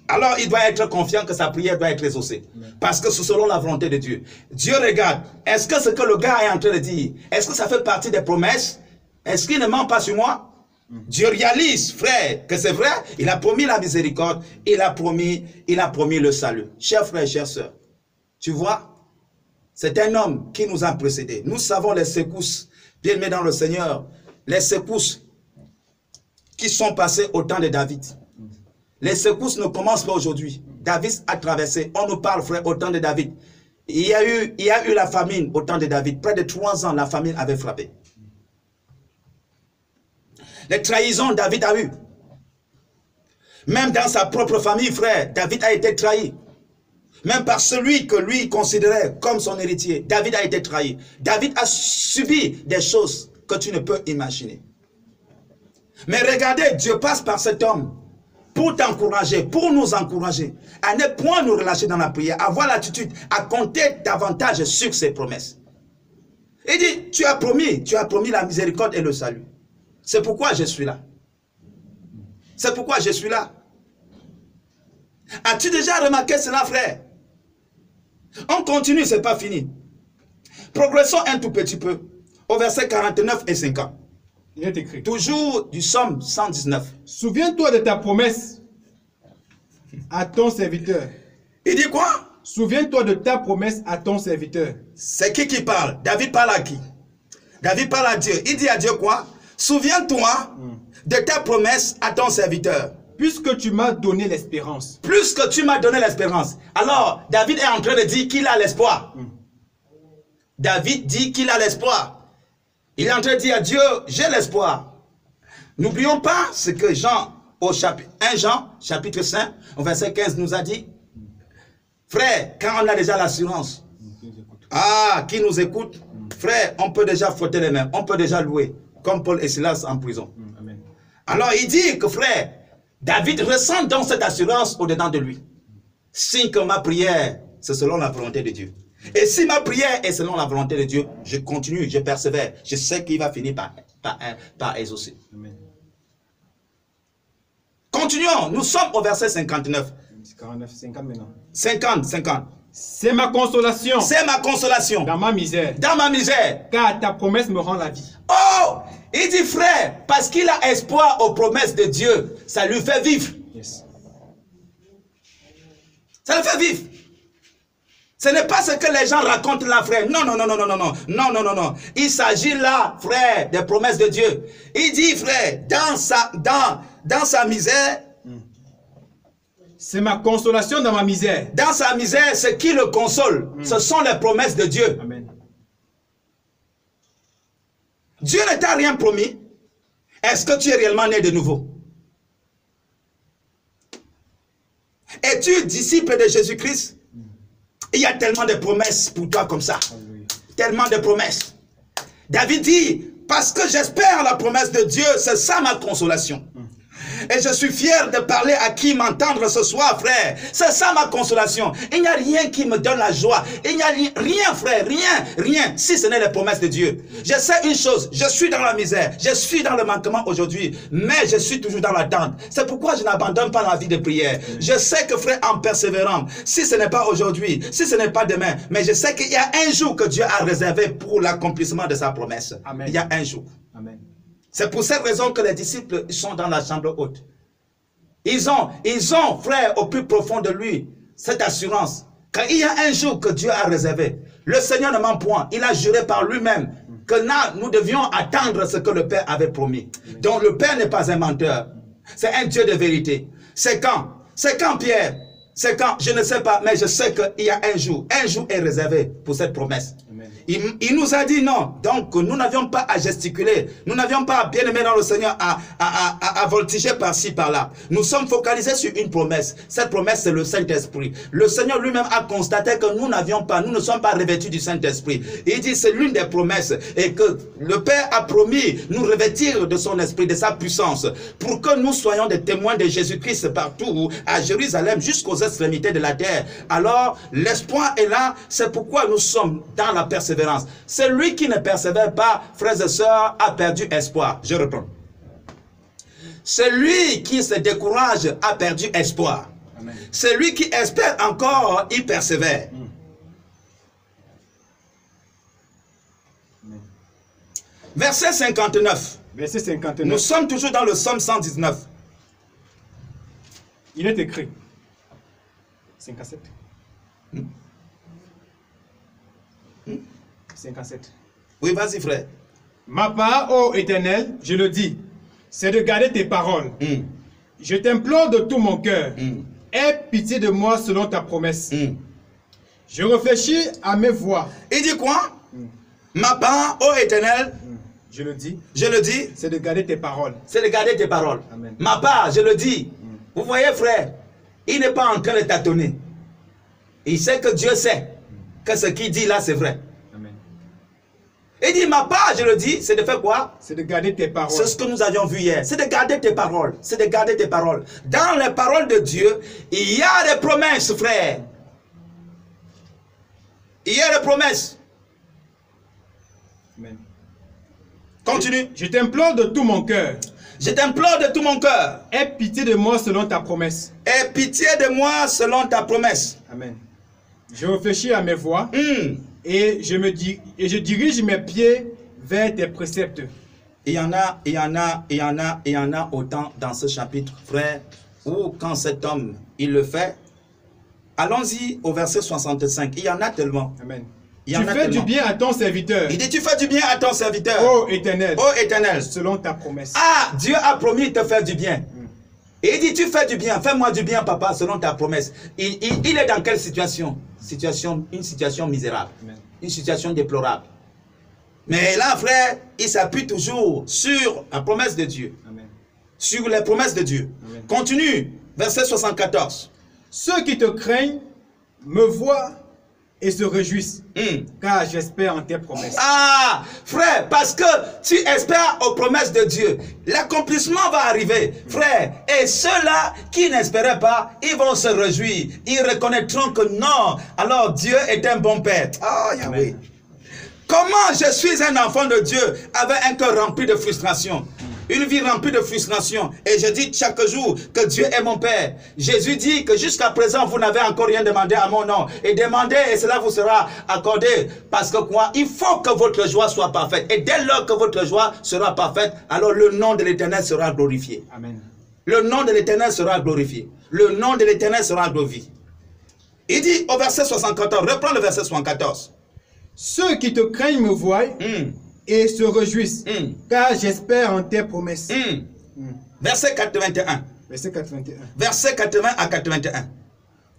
Speaker 1: Alors il doit être confiant que sa prière doit être exaucée. Parce que c'est selon la volonté de Dieu. Dieu regarde. Est-ce que ce que le gars est en train de dire, est-ce que ça fait partie des promesses? Est-ce qu'il ne ment pas sur moi? Dieu réalise, frère, que c'est vrai. Il a promis la miséricorde. Il a promis le salut. Chers frères, chères sœurs, tu vois, c'est un homme qui nous a précédés. Nous savons les secousses, bien aimés dans le Seigneur, les secousses qui sont passées au temps de David. Les secousses ne commencent pas aujourd'hui. David a traversé. On nous parle, frère, au temps de David. Il y a eu la famine au temps de David. Près de 3 ans, la famine avait frappé. Les trahisons, David a eu. Même dans sa propre famille, frère, David a été trahi. Même par celui que lui considérait comme son héritier. David a été trahi. David a subi des choses que tu ne peux imaginer. Mais regardez, Dieu passe par cet homme pour t'encourager, pour nous encourager, à ne point nous relâcher dans la prière, à avoir l'attitude, à compter davantage sur ses promesses. Il dit, tu as promis la miséricorde et le salut. C'est pourquoi je suis là. C'est pourquoi je suis là. As-tu déjà remarqué cela, frère? On continue, ce n'est pas fini. Progressons un tout petit peu au verset 49 et 50.
Speaker 2: Il est écrit.
Speaker 1: Toujours du psaume 119.
Speaker 2: Souviens-toi de ta promesse à ton serviteur.
Speaker 1: Il dit quoi?
Speaker 2: Souviens-toi de ta promesse à ton serviteur.
Speaker 1: C'est qui parle? David parle à qui? David parle à Dieu. Il dit à Dieu quoi? Souviens-toi de ta promesse à ton serviteur.
Speaker 2: Puisque tu m'as donné l'espérance.
Speaker 1: Puisque tu m'as donné l'espérance. Alors, David est en train de dire qu'il a l'espoir. David dit qu'il a l'espoir. Il est en train de dire à Dieu, j'ai l'espoir. N'oublions pas ce que Jean, au chapitre 1 Jean, chapitre 5, au verset 15, nous a dit. Frère, quand on a déjà l'assurance, qui nous écoute, frère, on peut déjà frotter les mains, on peut déjà louer, comme Paul et Silas en prison.
Speaker 2: Amen.
Speaker 1: Alors il dit que frère, David ressent donc cette assurance au-dedans de lui. Signe que ma prière, c'est selon la volonté de Dieu. Et si ma prière est selon la volonté de Dieu, je continue, je persévère. Je sais qu'il va finir par exaucer.
Speaker 2: Amen.
Speaker 1: Continuons, nous sommes au verset 59.
Speaker 2: 49, 50 maintenant.
Speaker 1: 50.
Speaker 2: C'est ma consolation.
Speaker 1: C'est ma consolation.
Speaker 2: Dans ma misère.
Speaker 1: Dans ma misère.
Speaker 2: Car ta promesse me rend la vie.
Speaker 1: Oh! Il dit frère, parce qu'il a espoir aux promesses de Dieu, ça lui fait vivre.
Speaker 2: Yes.
Speaker 1: Ça le fait vivre. Ce n'est pas ce que les gens racontent là, frère. Non. Il s'agit là, frère, des promesses de Dieu. Il dit, frère, dans sa misère,
Speaker 2: c'est ma consolation dans ma misère.
Speaker 1: Dans sa misère, ce qui le console, ce sont les promesses de Dieu.
Speaker 2: Amen.
Speaker 1: Dieu ne t'a rien promis. Est-ce que tu es réellement né de nouveau? Es-tu disciple de Jésus-Christ? Il y a tellement de promesses pour toi comme ça. Alléluia. Tellement de promesses. David dit, parce que j'espère la promesse de Dieu, c'est ça ma consolation. Et je suis fier de parler à qui m'entendre ce soir, frère. C'est ça ma consolation. Il n'y a rien qui me donne la joie. Il n'y a rien, frère, rien, si ce n'est les promesses de Dieu. Je sais une chose, je suis dans la misère, je suis dans le manquement aujourd'hui, mais je suis toujours dans l'attente. C'est pourquoi je n'abandonne pas la vie de prière. Je sais que, frère, en persévérant, si ce n'est pas aujourd'hui, si ce n'est pas demain, mais je sais qu'il y a un jour que Dieu a réservé pour l'accomplissement de sa promesse. Amen. Il y a un jour. Amen. C'est pour cette raison que les disciples sont dans la chambre haute. Ils ont, frère, au plus profond de lui, cette assurance. Quand il y a un jour que Dieu a réservé, le Seigneur ne ment point. Il a juré par lui-même que là, nous devions attendre ce que le Père avait promis. Donc le Père n'est pas un menteur. C'est un Dieu de vérité. C'est quand? C'est quand, Pierre? C'est quand? Je ne sais pas, mais je sais qu'il y a un jour est réservé pour cette promesse. Il nous a dit non, donc nous n'avions pas à gesticuler, nous n'avions pas, bien aimé dans le Seigneur, à voltiger par-ci, par-là. Nous sommes focalisés sur une promesse. Cette promesse, c'est le Saint-Esprit. Le Seigneur lui-même a constaté que nous ne sommes pas revêtus du Saint-Esprit. Il dit c'est l'une des promesses et que le Père a promis nous revêtir de son esprit, de sa puissance, pour que nous soyons des témoins de Jésus-Christ partout, à Jérusalem, jusqu'aux extrémités de la terre. Alors, l'espoir est là, c'est pourquoi nous sommes dans la persévérance. Celui qui ne persévère pas, frères et sœurs, a perdu espoir. Je reprends. Celui qui se décourage a perdu espoir. Amen. Celui qui espère encore, il persévère. Amen. Verset 59.
Speaker 2: Verset 59.
Speaker 1: Nous sommes toujours dans le psaume 119.
Speaker 2: Il est écrit. 57. 57.
Speaker 1: Oui, vas-y, frère.
Speaker 2: Ma part, ô Éternel, je le dis, c'est de garder tes paroles. Je t'implore de tout mon cœur. Aie pitié de moi selon ta promesse. Je réfléchis à mes voies.
Speaker 1: Il dit quoi? Ma part, ô Éternel,
Speaker 2: je le dis,
Speaker 1: c'est
Speaker 2: de garder tes paroles.
Speaker 1: C'est de garder tes paroles.
Speaker 2: Amen.
Speaker 1: Ma part, je le dis. Vous voyez, frère, il n'est pas en train de tâtonner. Il sait que Dieu sait que ce qu'il dit là, c'est vrai.
Speaker 2: Amen.
Speaker 1: Il dit, ma part, je le dis, c'est de faire quoi?
Speaker 2: C'est de garder tes paroles.
Speaker 1: C'est ce que nous avions vu hier. C'est de garder tes paroles. C'est de garder tes paroles. Dans les paroles de Dieu, il y a des promesses, frère. Il y a des promesses.
Speaker 2: Amen.
Speaker 1: Continue.
Speaker 2: Je t'implore de tout mon cœur.
Speaker 1: Je t'implore de tout mon cœur.
Speaker 2: Aie pitié de moi selon ta promesse.
Speaker 1: Aie pitié de moi selon ta promesse.
Speaker 2: Amen. Je réfléchis à mes voies et je dirige mes pieds vers tes préceptes.
Speaker 1: Il y en a autant dans ce chapitre, frère, où quand cet homme, il le fait. Allons-y au verset 65. Il y en a tellement.
Speaker 2: Amen.
Speaker 1: Il y en
Speaker 2: tu
Speaker 1: a
Speaker 2: fais
Speaker 1: tellement.
Speaker 2: du bien à ton serviteur.
Speaker 1: Il dit, tu fais du bien à ton serviteur.
Speaker 2: Ô Éternel.
Speaker 1: Ô Éternel.
Speaker 2: Selon ta promesse.
Speaker 1: Ah, Dieu a promis de te faire du bien. Et il dit, tu fais du bien. Fais-moi du bien, papa, selon ta promesse. Il est dans quelle situation? Une situation misérable.
Speaker 2: Amen.
Speaker 1: Une situation déplorable. Mais là, frère, il s'appuie toujours sur la promesse de Dieu.
Speaker 2: Amen.
Speaker 1: Sur les promesses de Dieu.
Speaker 2: Amen.
Speaker 1: Continue. Verset 74.
Speaker 2: Ceux qui te craignent me voient et se réjouissent, car j'espère en tes promesses.
Speaker 1: Ah, frère, parce que tu espères aux promesses de Dieu, l'accomplissement va arriver, frère. Et ceux-là qui n'espéraient pas, ils vont se réjouir. Ils reconnaîtront que non, alors Dieu est un bon Père. Ah, Yahweh. Comment je suis un enfant de Dieu avec un cœur rempli de frustration? Une vie remplie de frustration. Et je dis chaque jour que Dieu est mon Père. Jésus dit que jusqu'à présent, vous n'avez encore rien demandé à mon nom. Et demandez et cela vous sera accordé. Parce que quoi? Il faut que votre joie soit parfaite. Et dès lors que votre joie sera parfaite, alors le nom de l'Éternel sera glorifié.
Speaker 2: Amen.
Speaker 1: Le nom de l'Éternel sera glorifié. Le nom de l'Éternel sera glorifié. Il dit au verset 74, reprends le verset 74.
Speaker 2: Ceux qui te craignent me voient et se réjouissent, car j'espère en tes promesses.
Speaker 1: Verset 81.
Speaker 2: Verset 81.
Speaker 1: Verset 80 à 81.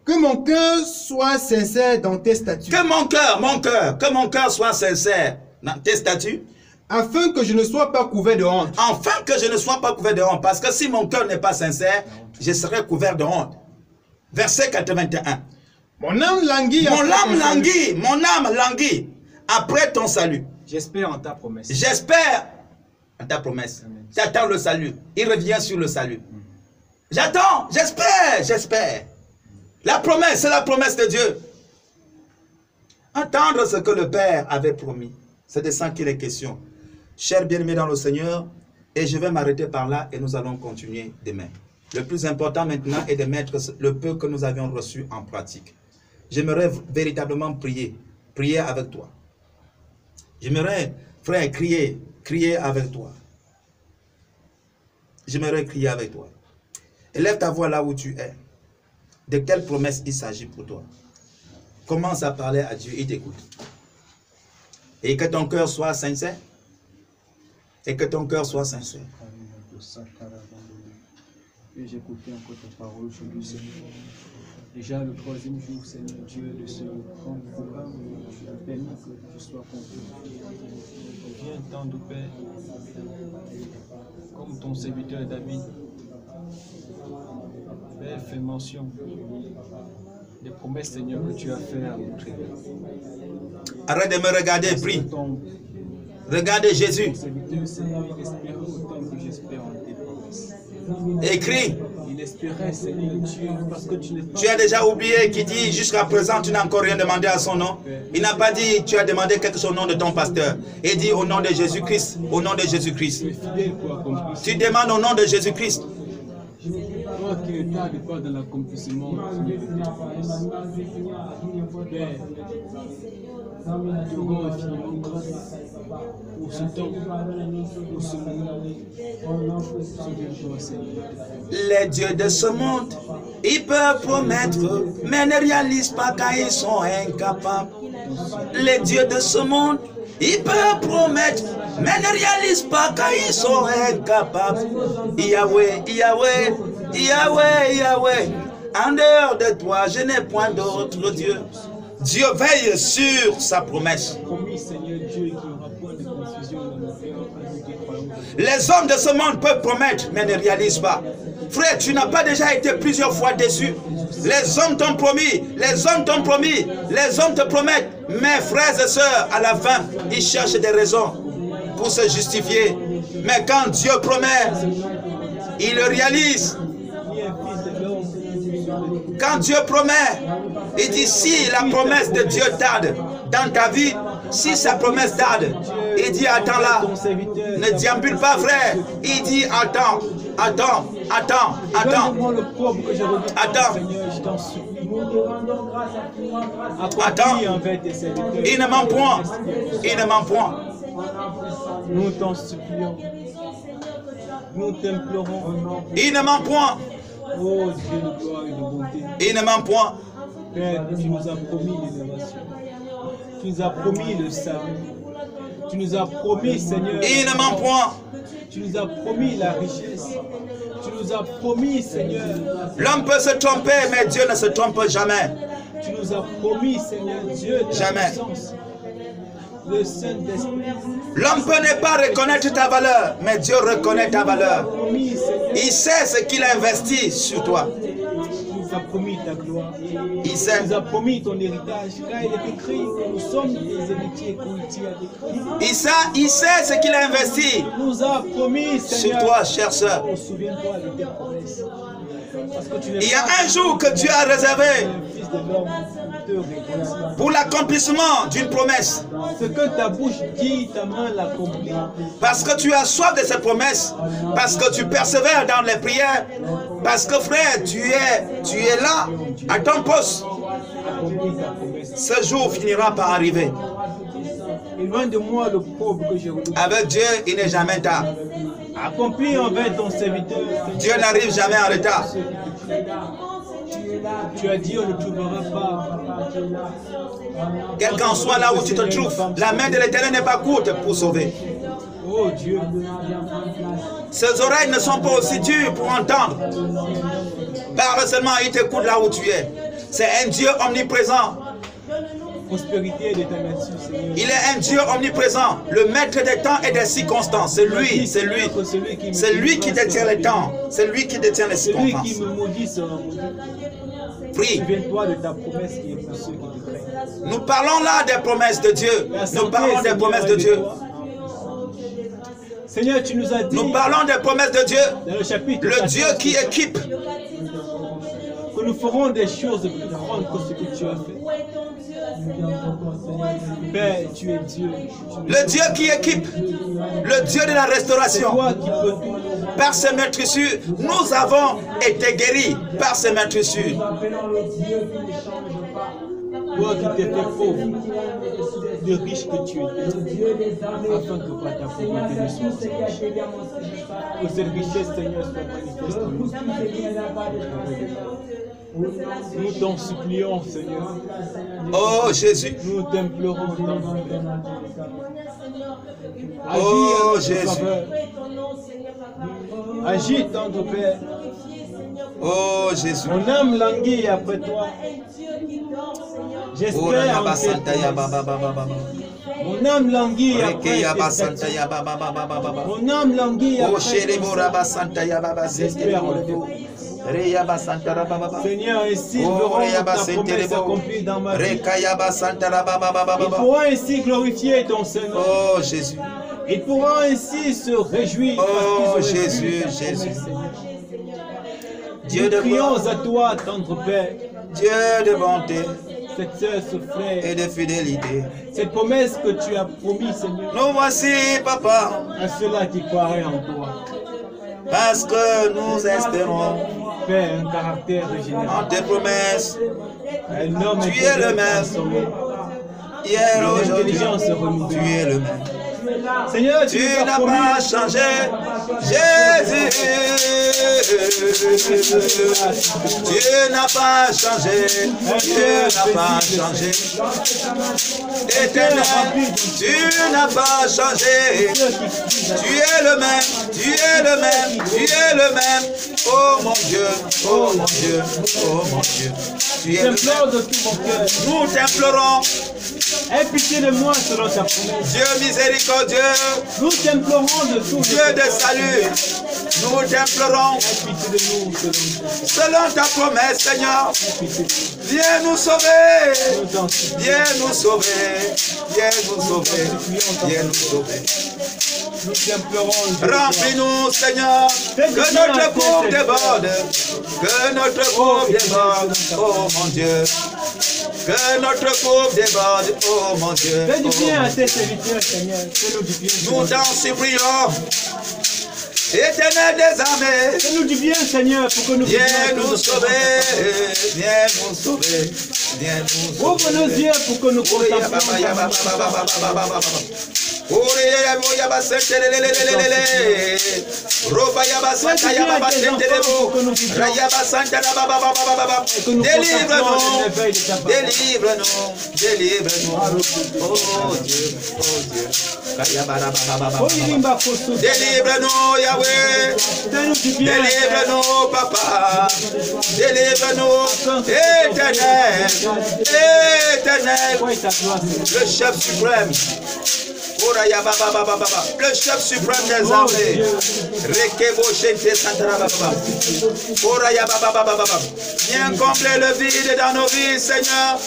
Speaker 2: Que mon cœur soit sincère dans tes statuts.
Speaker 1: Que mon cœur soit sincère dans tes statuts.
Speaker 2: Afin que je ne sois pas couvert de honte.
Speaker 1: Afin que je ne sois pas couvert de honte. Parce que si mon cœur n'est pas sincère, je serai couvert de honte. Verset 81.
Speaker 2: Mon âme languit.
Speaker 1: Mon âme languit après ton salut.
Speaker 2: J'espère en ta promesse.
Speaker 1: J'espère en ta promesse. J'attends le salut. Il revient sur le salut. J'attends, j'espère. La promesse, c'est la promesse de Dieu. Entendre ce que le Père avait promis. C'est de ça qu'il est question. Chers bien-aimés dans le Seigneur, et je vais m'arrêter par là et nous allons continuer demain. Le plus important maintenant est de mettre le peu que nous avions reçu en pratique. J'aimerais véritablement prier avec toi. J'aimerais, frère, crier avec toi. J'aimerais crier avec toi. Élève ta voix là où tu es. De quelle promesse il s'agit pour toi? Commence à parler à Dieu, il t'écoute. Et que ton cœur soit sincère. Et que ton cœur soit sincère.
Speaker 3: Et j'écoutais encore ta parole aujourd'hui, Seigneur. Déjà le troisième jour, Seigneur Dieu, de ce grand programme, tu as permis que je sois compris. Viens entendre, Père, comme ton serviteur David. Père, fais mention des promesses, Seigneur, que tu as fait à notre égard.
Speaker 1: Arrête de me regarder, prie. Regardez Jésus.
Speaker 3: Ton serviteur, Seigneur, il espérait autant que j'espère en tes promesses.
Speaker 1: Écris.
Speaker 3: Il espérait, Seigneur Dieu, parce que tu n'es pas...
Speaker 1: Tu as déjà oublié qui dit jusqu'à présent tu n'as encore rien demandé à son nom. Il n'a pas dit tu as demandé quelque chose au nom de ton pasteur. Il dit au nom de Jésus-Christ. Au nom de Jésus-Christ.
Speaker 3: Tu es fidèle pour accomplir.
Speaker 1: Tu demandes au nom de Jésus-Christ.
Speaker 3: Toi qui ne tardes pas dans l'accomplissement de tes promesses. Père, te rends infiniment grâce pour ce temps, pour ce moment. Souviens-toi, Seigneur.
Speaker 1: Les dieux de ce monde, ils peuvent promettre, mais ne réalisent pas car ils sont incapables. Les dieux de ce monde, ils peuvent promettre, mais ne réalisent pas car ils sont incapables. Yahweh, Yahweh, Yahweh, Yahweh. En dehors de toi, je n'ai point d'autre Dieu. Dieu veille sur sa promesse. Les hommes de ce monde peuvent promettre, mais ne réalisent pas. Frère, tu n'as pas déjà été plusieurs fois déçu? Les hommes t'ont promis, les hommes t'ont promis, les hommes te promettent. Mais frères et sœurs, à la fin, ils cherchent des raisons pour se justifier. Mais quand Dieu promet, il le réalise. Quand Dieu promet, il dit si la promesse de Dieu tarde dans ta vie, si sa promesse tarde, il dit attends là, ne déambule pas frère, il dit attends, attends, attends, attends, attends, attends, il ne ment point, il ne ment point.
Speaker 3: Nous t'en supplions, nous t'implorons.
Speaker 1: Il ne ment point.
Speaker 3: Oh Dieu de gloire et de bonté.
Speaker 1: Il ne ment point.
Speaker 3: Père, tu nous as promis l'élévation. Tu nous as promis le salut. Tu nous as promis, Seigneur.
Speaker 1: Il ne ment point.
Speaker 3: Tu nous as promis la richesse. Tu nous as promis, Seigneur.
Speaker 1: L'homme peut se tromper, mais Dieu ne se trompe jamais.
Speaker 3: Tu nous as promis, Seigneur Dieu, de
Speaker 1: jamais.
Speaker 3: La puissance. Le Saint-Esprit.
Speaker 1: L'homme peut ne pas reconnaître ta valeur, mais Dieu reconnaît ta valeur. Il sait ce qu'il a investi sur toi.
Speaker 3: Il nous a promis ta gloire.
Speaker 1: Il sait.
Speaker 3: Il nous a promis ton héritage. Car il est écrit que nous sommes des héritiers qu'Oïti a décrit.
Speaker 1: Il sait ce qu'il a investi.
Speaker 3: Il nous a promis, Seigneur.
Speaker 1: Sur toi, chère sœur.
Speaker 3: Oh, souviens-toi de tes promesses.
Speaker 1: Il y a un jour que Dieu a réservé pour l'accomplissement d'une promesse.
Speaker 3: Ce que ta bouche dit, ta main l'accomplit.
Speaker 1: Parce que tu as soif de cette promesse, parce que tu persévères dans les prières, parce que frère, tu es là à ton poste. Ce jour finira par arriver.
Speaker 3: Et loin de moi le pauvre que j'ai redouté.
Speaker 1: Avec Dieu, il n'est jamais tard.
Speaker 3: Accomplis envers ton serviteur.
Speaker 1: Dieu n'arrive jamais en retard.
Speaker 3: Tu as dit on ne trouvera pas.
Speaker 1: Quel qu'en soit là où tu te trouves, la main de l'Éternel n'est pas courte pour sauver.
Speaker 3: Oh Dieu.
Speaker 1: Ses oreilles ne sont pas aussi dures pour entendre. Parle seulement, il t'écoute là où tu es. C'est un Dieu omniprésent.
Speaker 3: Prospérité de ta nature, Seigneur.
Speaker 1: Il est un Dieu omniprésent, le maître des temps et des circonstances. C'est lui, c'est lui. C'est lui qui détient les temps. C'est lui qui détient les circonstances.
Speaker 3: Celui qui me maudit sera maudit.
Speaker 1: Prie.
Speaker 3: Souviens-toi de ta promesse qui est pour ceux qui te craignent.
Speaker 1: Nous parlons là des promesses de Dieu. Nous parlons des promesses de Dieu.
Speaker 3: Seigneur, tu nous as dit.
Speaker 1: Nous parlons des promesses de Dieu.
Speaker 3: Dans le chapitre
Speaker 1: le Dieu qui équipe.
Speaker 3: Que nous ferons des choses plus grandes que ce que tu as fait. Père, tu es Dieu.
Speaker 1: Le Dieu qui équipe. Le Dieu de la restauration.
Speaker 3: Toi qui peux tout.
Speaker 1: Par ses meurtrissures, nous avons été guéris par ses meurtrissures.
Speaker 3: Toi qui t'es fait pauvre, de riche que tu étais, afin que par ta pauvreté ne soit riche. Que cette richesse, Seigneur, soit manifeste en nous. Nous t'en supplions, Seigneur.
Speaker 1: Oh Jésus.
Speaker 3: Nous t'implorons, ton Père.
Speaker 1: Oh Jésus.
Speaker 3: Agis, tendre Père.
Speaker 1: Oh Jésus.
Speaker 3: Mon âme languit après toi. J'espère en mon âme languit après mon âme languit après j'espère en toi. Seigneur, ainsi verrons ta promesse accomplie dans ma vie. Il pourra ainsi glorifier ton Seigneur.
Speaker 1: Oh Jésus.
Speaker 3: Il pourra ainsi se réjouir.
Speaker 1: Oh Jésus, Jésus. Dieu de
Speaker 3: prions à toi, tendre Père.
Speaker 1: Dieu de bonté.
Speaker 3: Cette sœur, ce frère.
Speaker 1: Et de fidélité.
Speaker 3: Cette promesse que tu as promis, Seigneur.
Speaker 1: Nous voici, Papa.
Speaker 3: À ceux-là qui croiraient en toi.
Speaker 1: Parce que nous espérons.
Speaker 3: Père, un caractère régénéré.
Speaker 1: En tes promesses.
Speaker 3: Un homme
Speaker 1: tu es le même. Hier, aujourd'hui, tu es le même.
Speaker 3: Seigneur,
Speaker 1: tu n'as pas changé, Jésus. Dieu n'a pas changé, Dieu n'a pas changé. Éternel, tu n'as pas changé. Tu es le même, Tu es le même, tu es le même. Oh mon Dieu, oh mon Dieu, oh mon Dieu. Tu es le
Speaker 3: J'implore
Speaker 1: même.
Speaker 3: de tout mon cœur.
Speaker 1: Nous t'implorons,
Speaker 3: Aie pitié de moi selon ta promesse.
Speaker 1: Dieu miséricordieux,
Speaker 3: Nous t'implorons de tout.
Speaker 1: Dieu de salut. Nous t'implorons,
Speaker 3: Aie pitié de nous selon
Speaker 1: selon ta promesse, Seigneur.
Speaker 3: ta pitié.
Speaker 1: Viens nous sauver,
Speaker 3: Nous t'en supplions.
Speaker 1: viens nous sauver, viens nous sauver, viens nous sauver.
Speaker 3: Nous t'implorons. Dieu.
Speaker 1: Remplis-nous, Seigneur, que notre coupe déborde, que notre coupe déborde, oh mon Dieu. Que notre coupe déborde, oh mon Dieu.
Speaker 3: Fais du bien
Speaker 1: Oh.
Speaker 3: à tes serviteurs, Seigneur. Fais-nous du bien.
Speaker 1: Nous t'en supplions, Éternel des armées,
Speaker 3: Fais-nous du bien, Seigneur, pour que nous
Speaker 1: viens
Speaker 3: puissions
Speaker 1: nous
Speaker 3: être
Speaker 1: sauver, viens nous sauver, viens nous sauver.
Speaker 3: Ouvre nos yeux pour que nous contemplions ta
Speaker 1: Délivre-nous, délivre-nous, délivre-nous. Oh Dieu, oh Dieu. Délivre-nous, Yahweh.
Speaker 3: Fais-nous du bien.
Speaker 1: Délivre-nous, Papa. Délivre-nous, Éternel. Éternel.
Speaker 3: Toi et ta gloire, Seigneur.
Speaker 1: Le chef suprême. Le chef suprême des armées. Rekebo Shente Santarababa. Viens combler le vide dans nos vies, Seigneur.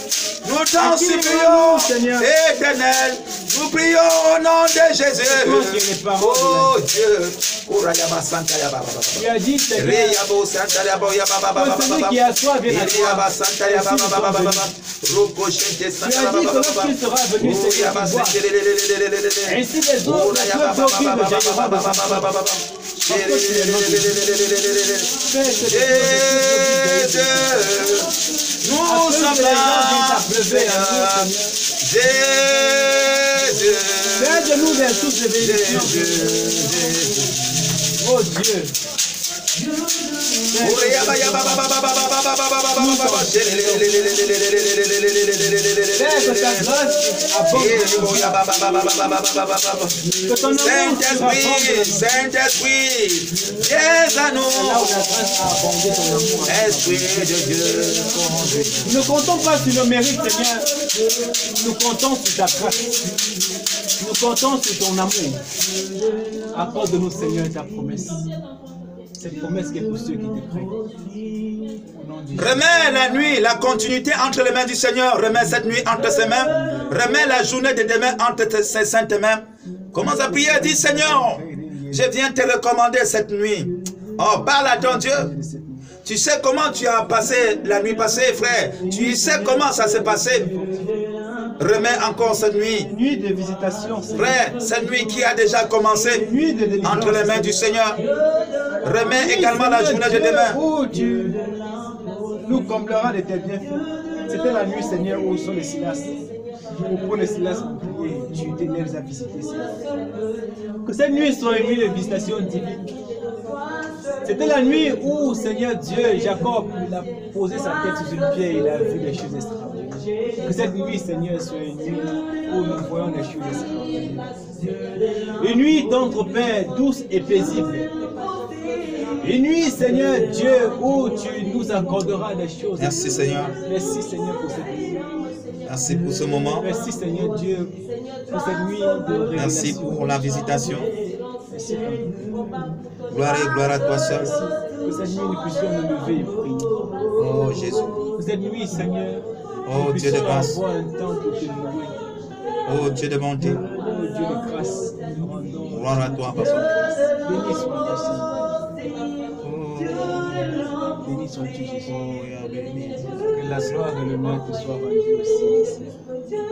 Speaker 1: Nous t'en supplions,
Speaker 3: Seigneur.
Speaker 1: Éternel. Nous prions au nom de Jésus. Oh Dieu.
Speaker 3: Tu as dit, Seigneur, que celui qui a soif vienne à toi. Tu as dit que lorsqu'il sera venu, Seigneur, tu bois. Ainsi les autres peuvent d'eau vive jaillira de
Speaker 1: Jésus, nous sommes là, Seigneur. Jésus,
Speaker 3: fais de nous des sources de bénédiction. Oh Dieu. Fais que ta grâce abonde. Que ton amour
Speaker 1: Saint-Esprit, Saint-Esprit, viens à nous.
Speaker 3: là où la grâce a abondé ton amour.
Speaker 1: Esprit de Dieu,
Speaker 3: Nous ne comptons pas sur le mérite, Seigneur. Nous comptons sur ta grâce. Nous comptons sur ton amour. Accorde-nous, Seigneur, ta promesse. Cette promesse qui est pour ceux qui te craignent. Au nom de Jésus.
Speaker 1: remets la nuit, la continuité entre les mains du Seigneur. Remets cette nuit entre ses mains. Remets la journée de demain entre ses saintes mains. Commence à prier, dis Seigneur, je viens te recommander cette nuit. Oh, parle à ton Dieu. Tu sais comment tu as passé la nuit passée, frère. Tu sais comment ça s'est passé. Remets encore cette nuit.
Speaker 3: Nuit de visitation, Seigneur.
Speaker 1: Frère, cette nuit qui a déjà commencé
Speaker 3: Nuit de délivrance.
Speaker 1: entre les mains du Seigneur. Remets également la journée de demain.
Speaker 3: Où tu nous combleras de tes bienfaits. C'était la nuit, Seigneur, où sont les Silas. Où pour les Silas pour prier, tu les as visités, Seigneur. Que cette nuit soit une nuit de visitation divine. C'était la nuit où, Seigneur Dieu, Jacob, il a posé sa tête sous une pierre et il a vu des choses extraordinaires. Que cette nuit, Seigneur, soit une nuit où nous voyons des choses extraordinaires. Une nuit d'entre-paix douce et paisible. Une nuit, Seigneur Dieu, où tu nous accorderas des choses.
Speaker 1: Merci Seigneur.
Speaker 3: Merci, Seigneur, pour cette nuit.
Speaker 1: Merci pour ce moment.
Speaker 3: Merci, Seigneur Dieu, pour cette nuit de révélation.
Speaker 1: Merci pour la visitation.
Speaker 3: Merci, Père.
Speaker 1: Gloire à toi seul.
Speaker 3: Que cette nuit, nous puissions nous lever et prier.
Speaker 1: Oh Jésus.
Speaker 3: Que cette nuit, Seigneur,
Speaker 1: Oh
Speaker 3: nous
Speaker 1: Dieu de
Speaker 3: puissions
Speaker 1: grâce.
Speaker 3: avoir un temps pour te louer.
Speaker 1: Oh Dieu de bonté.
Speaker 3: Oh Dieu de grâce, nous rendons.
Speaker 1: Gloire à toi, Papa.
Speaker 3: Béni sois-tu, Seigneur.
Speaker 1: Oh,
Speaker 3: Béni sois-tu, Jésus.
Speaker 1: Yahweh.
Speaker 3: Que la gloire et l'honneur te soient rendus aussi, Seigneur.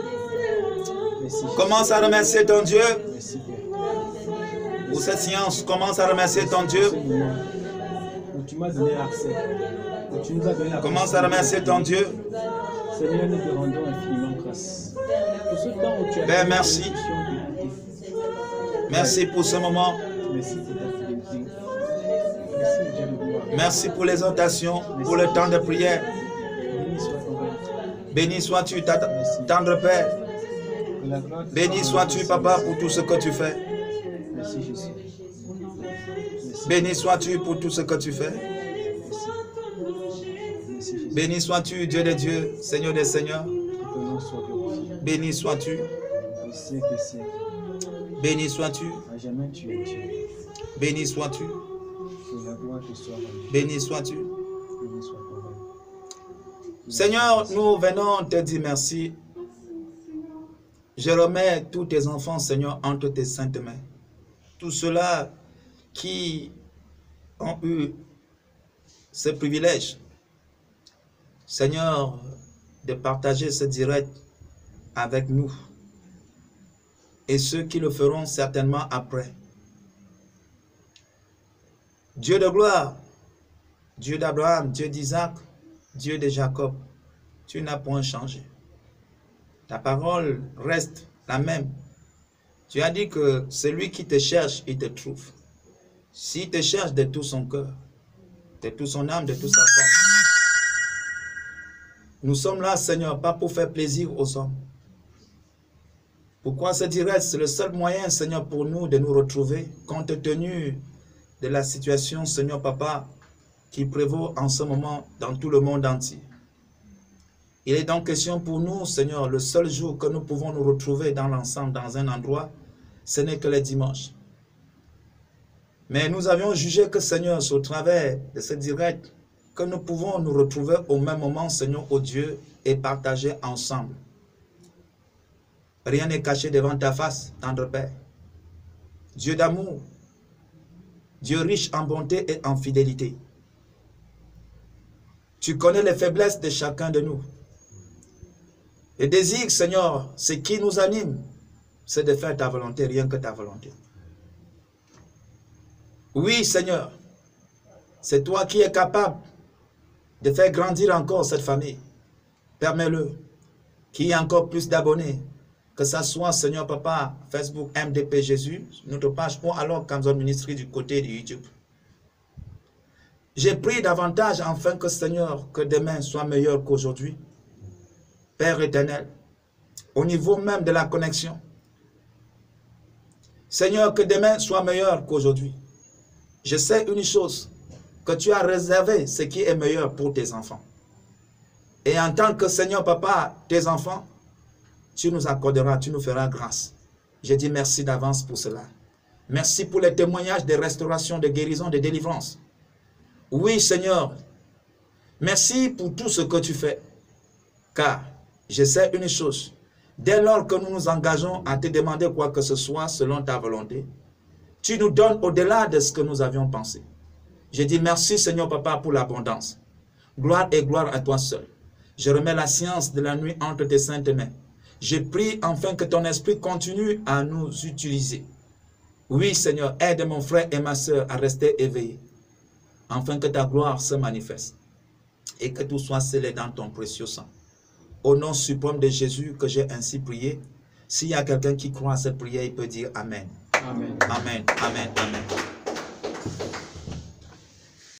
Speaker 3: Merci, Jésus.
Speaker 1: Commence à remercier ton Dieu
Speaker 3: Merci, Père.
Speaker 1: pour cette science. Commence à remercier ton Dieu.
Speaker 3: Ce moment où tu m'as donné accès, où tu nous as donné la
Speaker 1: Commence à remercier ton Dieu.
Speaker 3: Seigneur, nous te rendons infiniment grâce. Pour ce temps où tu as
Speaker 1: Père, merci. Merci pour ce moment.
Speaker 3: Merci pour ta fidélité. Merci, Dieu de gloire.
Speaker 1: Merci pour l'exhortation, pour le temps de prière.
Speaker 3: Béni soit ton Père.
Speaker 1: Béni sois-tu, tendre Père.
Speaker 3: Que la gloire te
Speaker 1: Béni
Speaker 3: soit
Speaker 1: sois-tu,
Speaker 3: rendue.
Speaker 1: Papa, pour tout ce que tu fais.
Speaker 3: Merci, Jésus.
Speaker 1: Béni sois-tu pour tout ce que tu fais. Béni sois-tu, Dieu des dieux, Seigneur des seigneurs. Béni sois-tu. Béni sois-tu. Béni sois-tu. Béni sois-tu. Seigneur, nous venons te dire merci. Je remets tous tes enfants, Seigneur, entre tes saintes mains. Tous ceux-là qui ont eu ce privilège, Seigneur, de partager ce direct avec nous. Et ceux qui le feront certainement après. Dieu de gloire, Dieu d'Abraham, Dieu d'Isaac, Dieu de Jacob, tu n'as point changé. Ta parole reste la même. Tu as dit que celui qui te cherche, il te trouve. S'il te cherche de tout son cœur, de toute son âme, de toute sa force. Nous sommes là, Seigneur, pas pour faire plaisir aux hommes. Pourquoi ce direct? C'est le seul moyen, Seigneur, pour nous de nous retrouver, compte tenu de la situation, Seigneur Papa, qui prévaut en ce moment dans tout le monde entier. Il est donc question pour nous, Seigneur, le seul jour que nous pouvons nous retrouver dans l'ensemble, dans un endroit, ce n'est que les dimanches. Mais nous avions jugé que, Seigneur, au travers de ce direct, que nous pouvons nous retrouver au même moment, Seigneur, au Dieu, et partager ensemble. Rien n'est caché devant ta face, tendre Père. Dieu d'amour, Dieu riche en bonté et en fidélité. Tu connais les faiblesses de chacun de nous. Le désir, Seigneur, ce qui nous anime, c'est de faire ta volonté, rien que ta volonté. Oui, Seigneur, c'est toi qui es capable de faire grandir encore cette famille. Permets-le qu'il y ait encore plus d'abonnés, que ça soit, Seigneur Papa, Facebook, MDP Jésus, notre page, ou alors Kamzon Ministry du côté de YouTube. J'ai prié davantage afin que, Seigneur, que demain soit meilleur qu'aujourd'hui. Père éternel, au niveau même de la connexion. Seigneur, que demain soit meilleur qu'aujourd'hui. Je sais une chose, que tu as réservé ce qui est meilleur pour tes enfants. Et en tant que Seigneur Papa, tes enfants, tu nous accorderas, tu nous feras grâce. Je dis merci d'avance pour cela. Merci pour les témoignages de restauration, de guérison, de délivrance. Oui, Seigneur, merci pour tout ce que tu fais. Car je sais une chose, dès lors que nous nous engageons à te demander quoi que ce soit selon ta volonté, tu nous donnes au-delà de ce que nous avions pensé. Je dis merci, Seigneur Papa, pour l'abondance. Gloire et gloire à toi seul. Je remets la science de la nuit entre tes saintes mains. Je prie enfin que ton esprit continue à nous utiliser. Oui, Seigneur, aide mon frère et ma soeur à rester éveillés, afin que ta gloire se manifeste et que tout soit scellé dans ton précieux sang. Au nom suprême de Jésus que j'ai ainsi prié. S'il y a quelqu'un qui croit à cette prière, il peut dire Amen. Amen. Amen. Amen. Amen.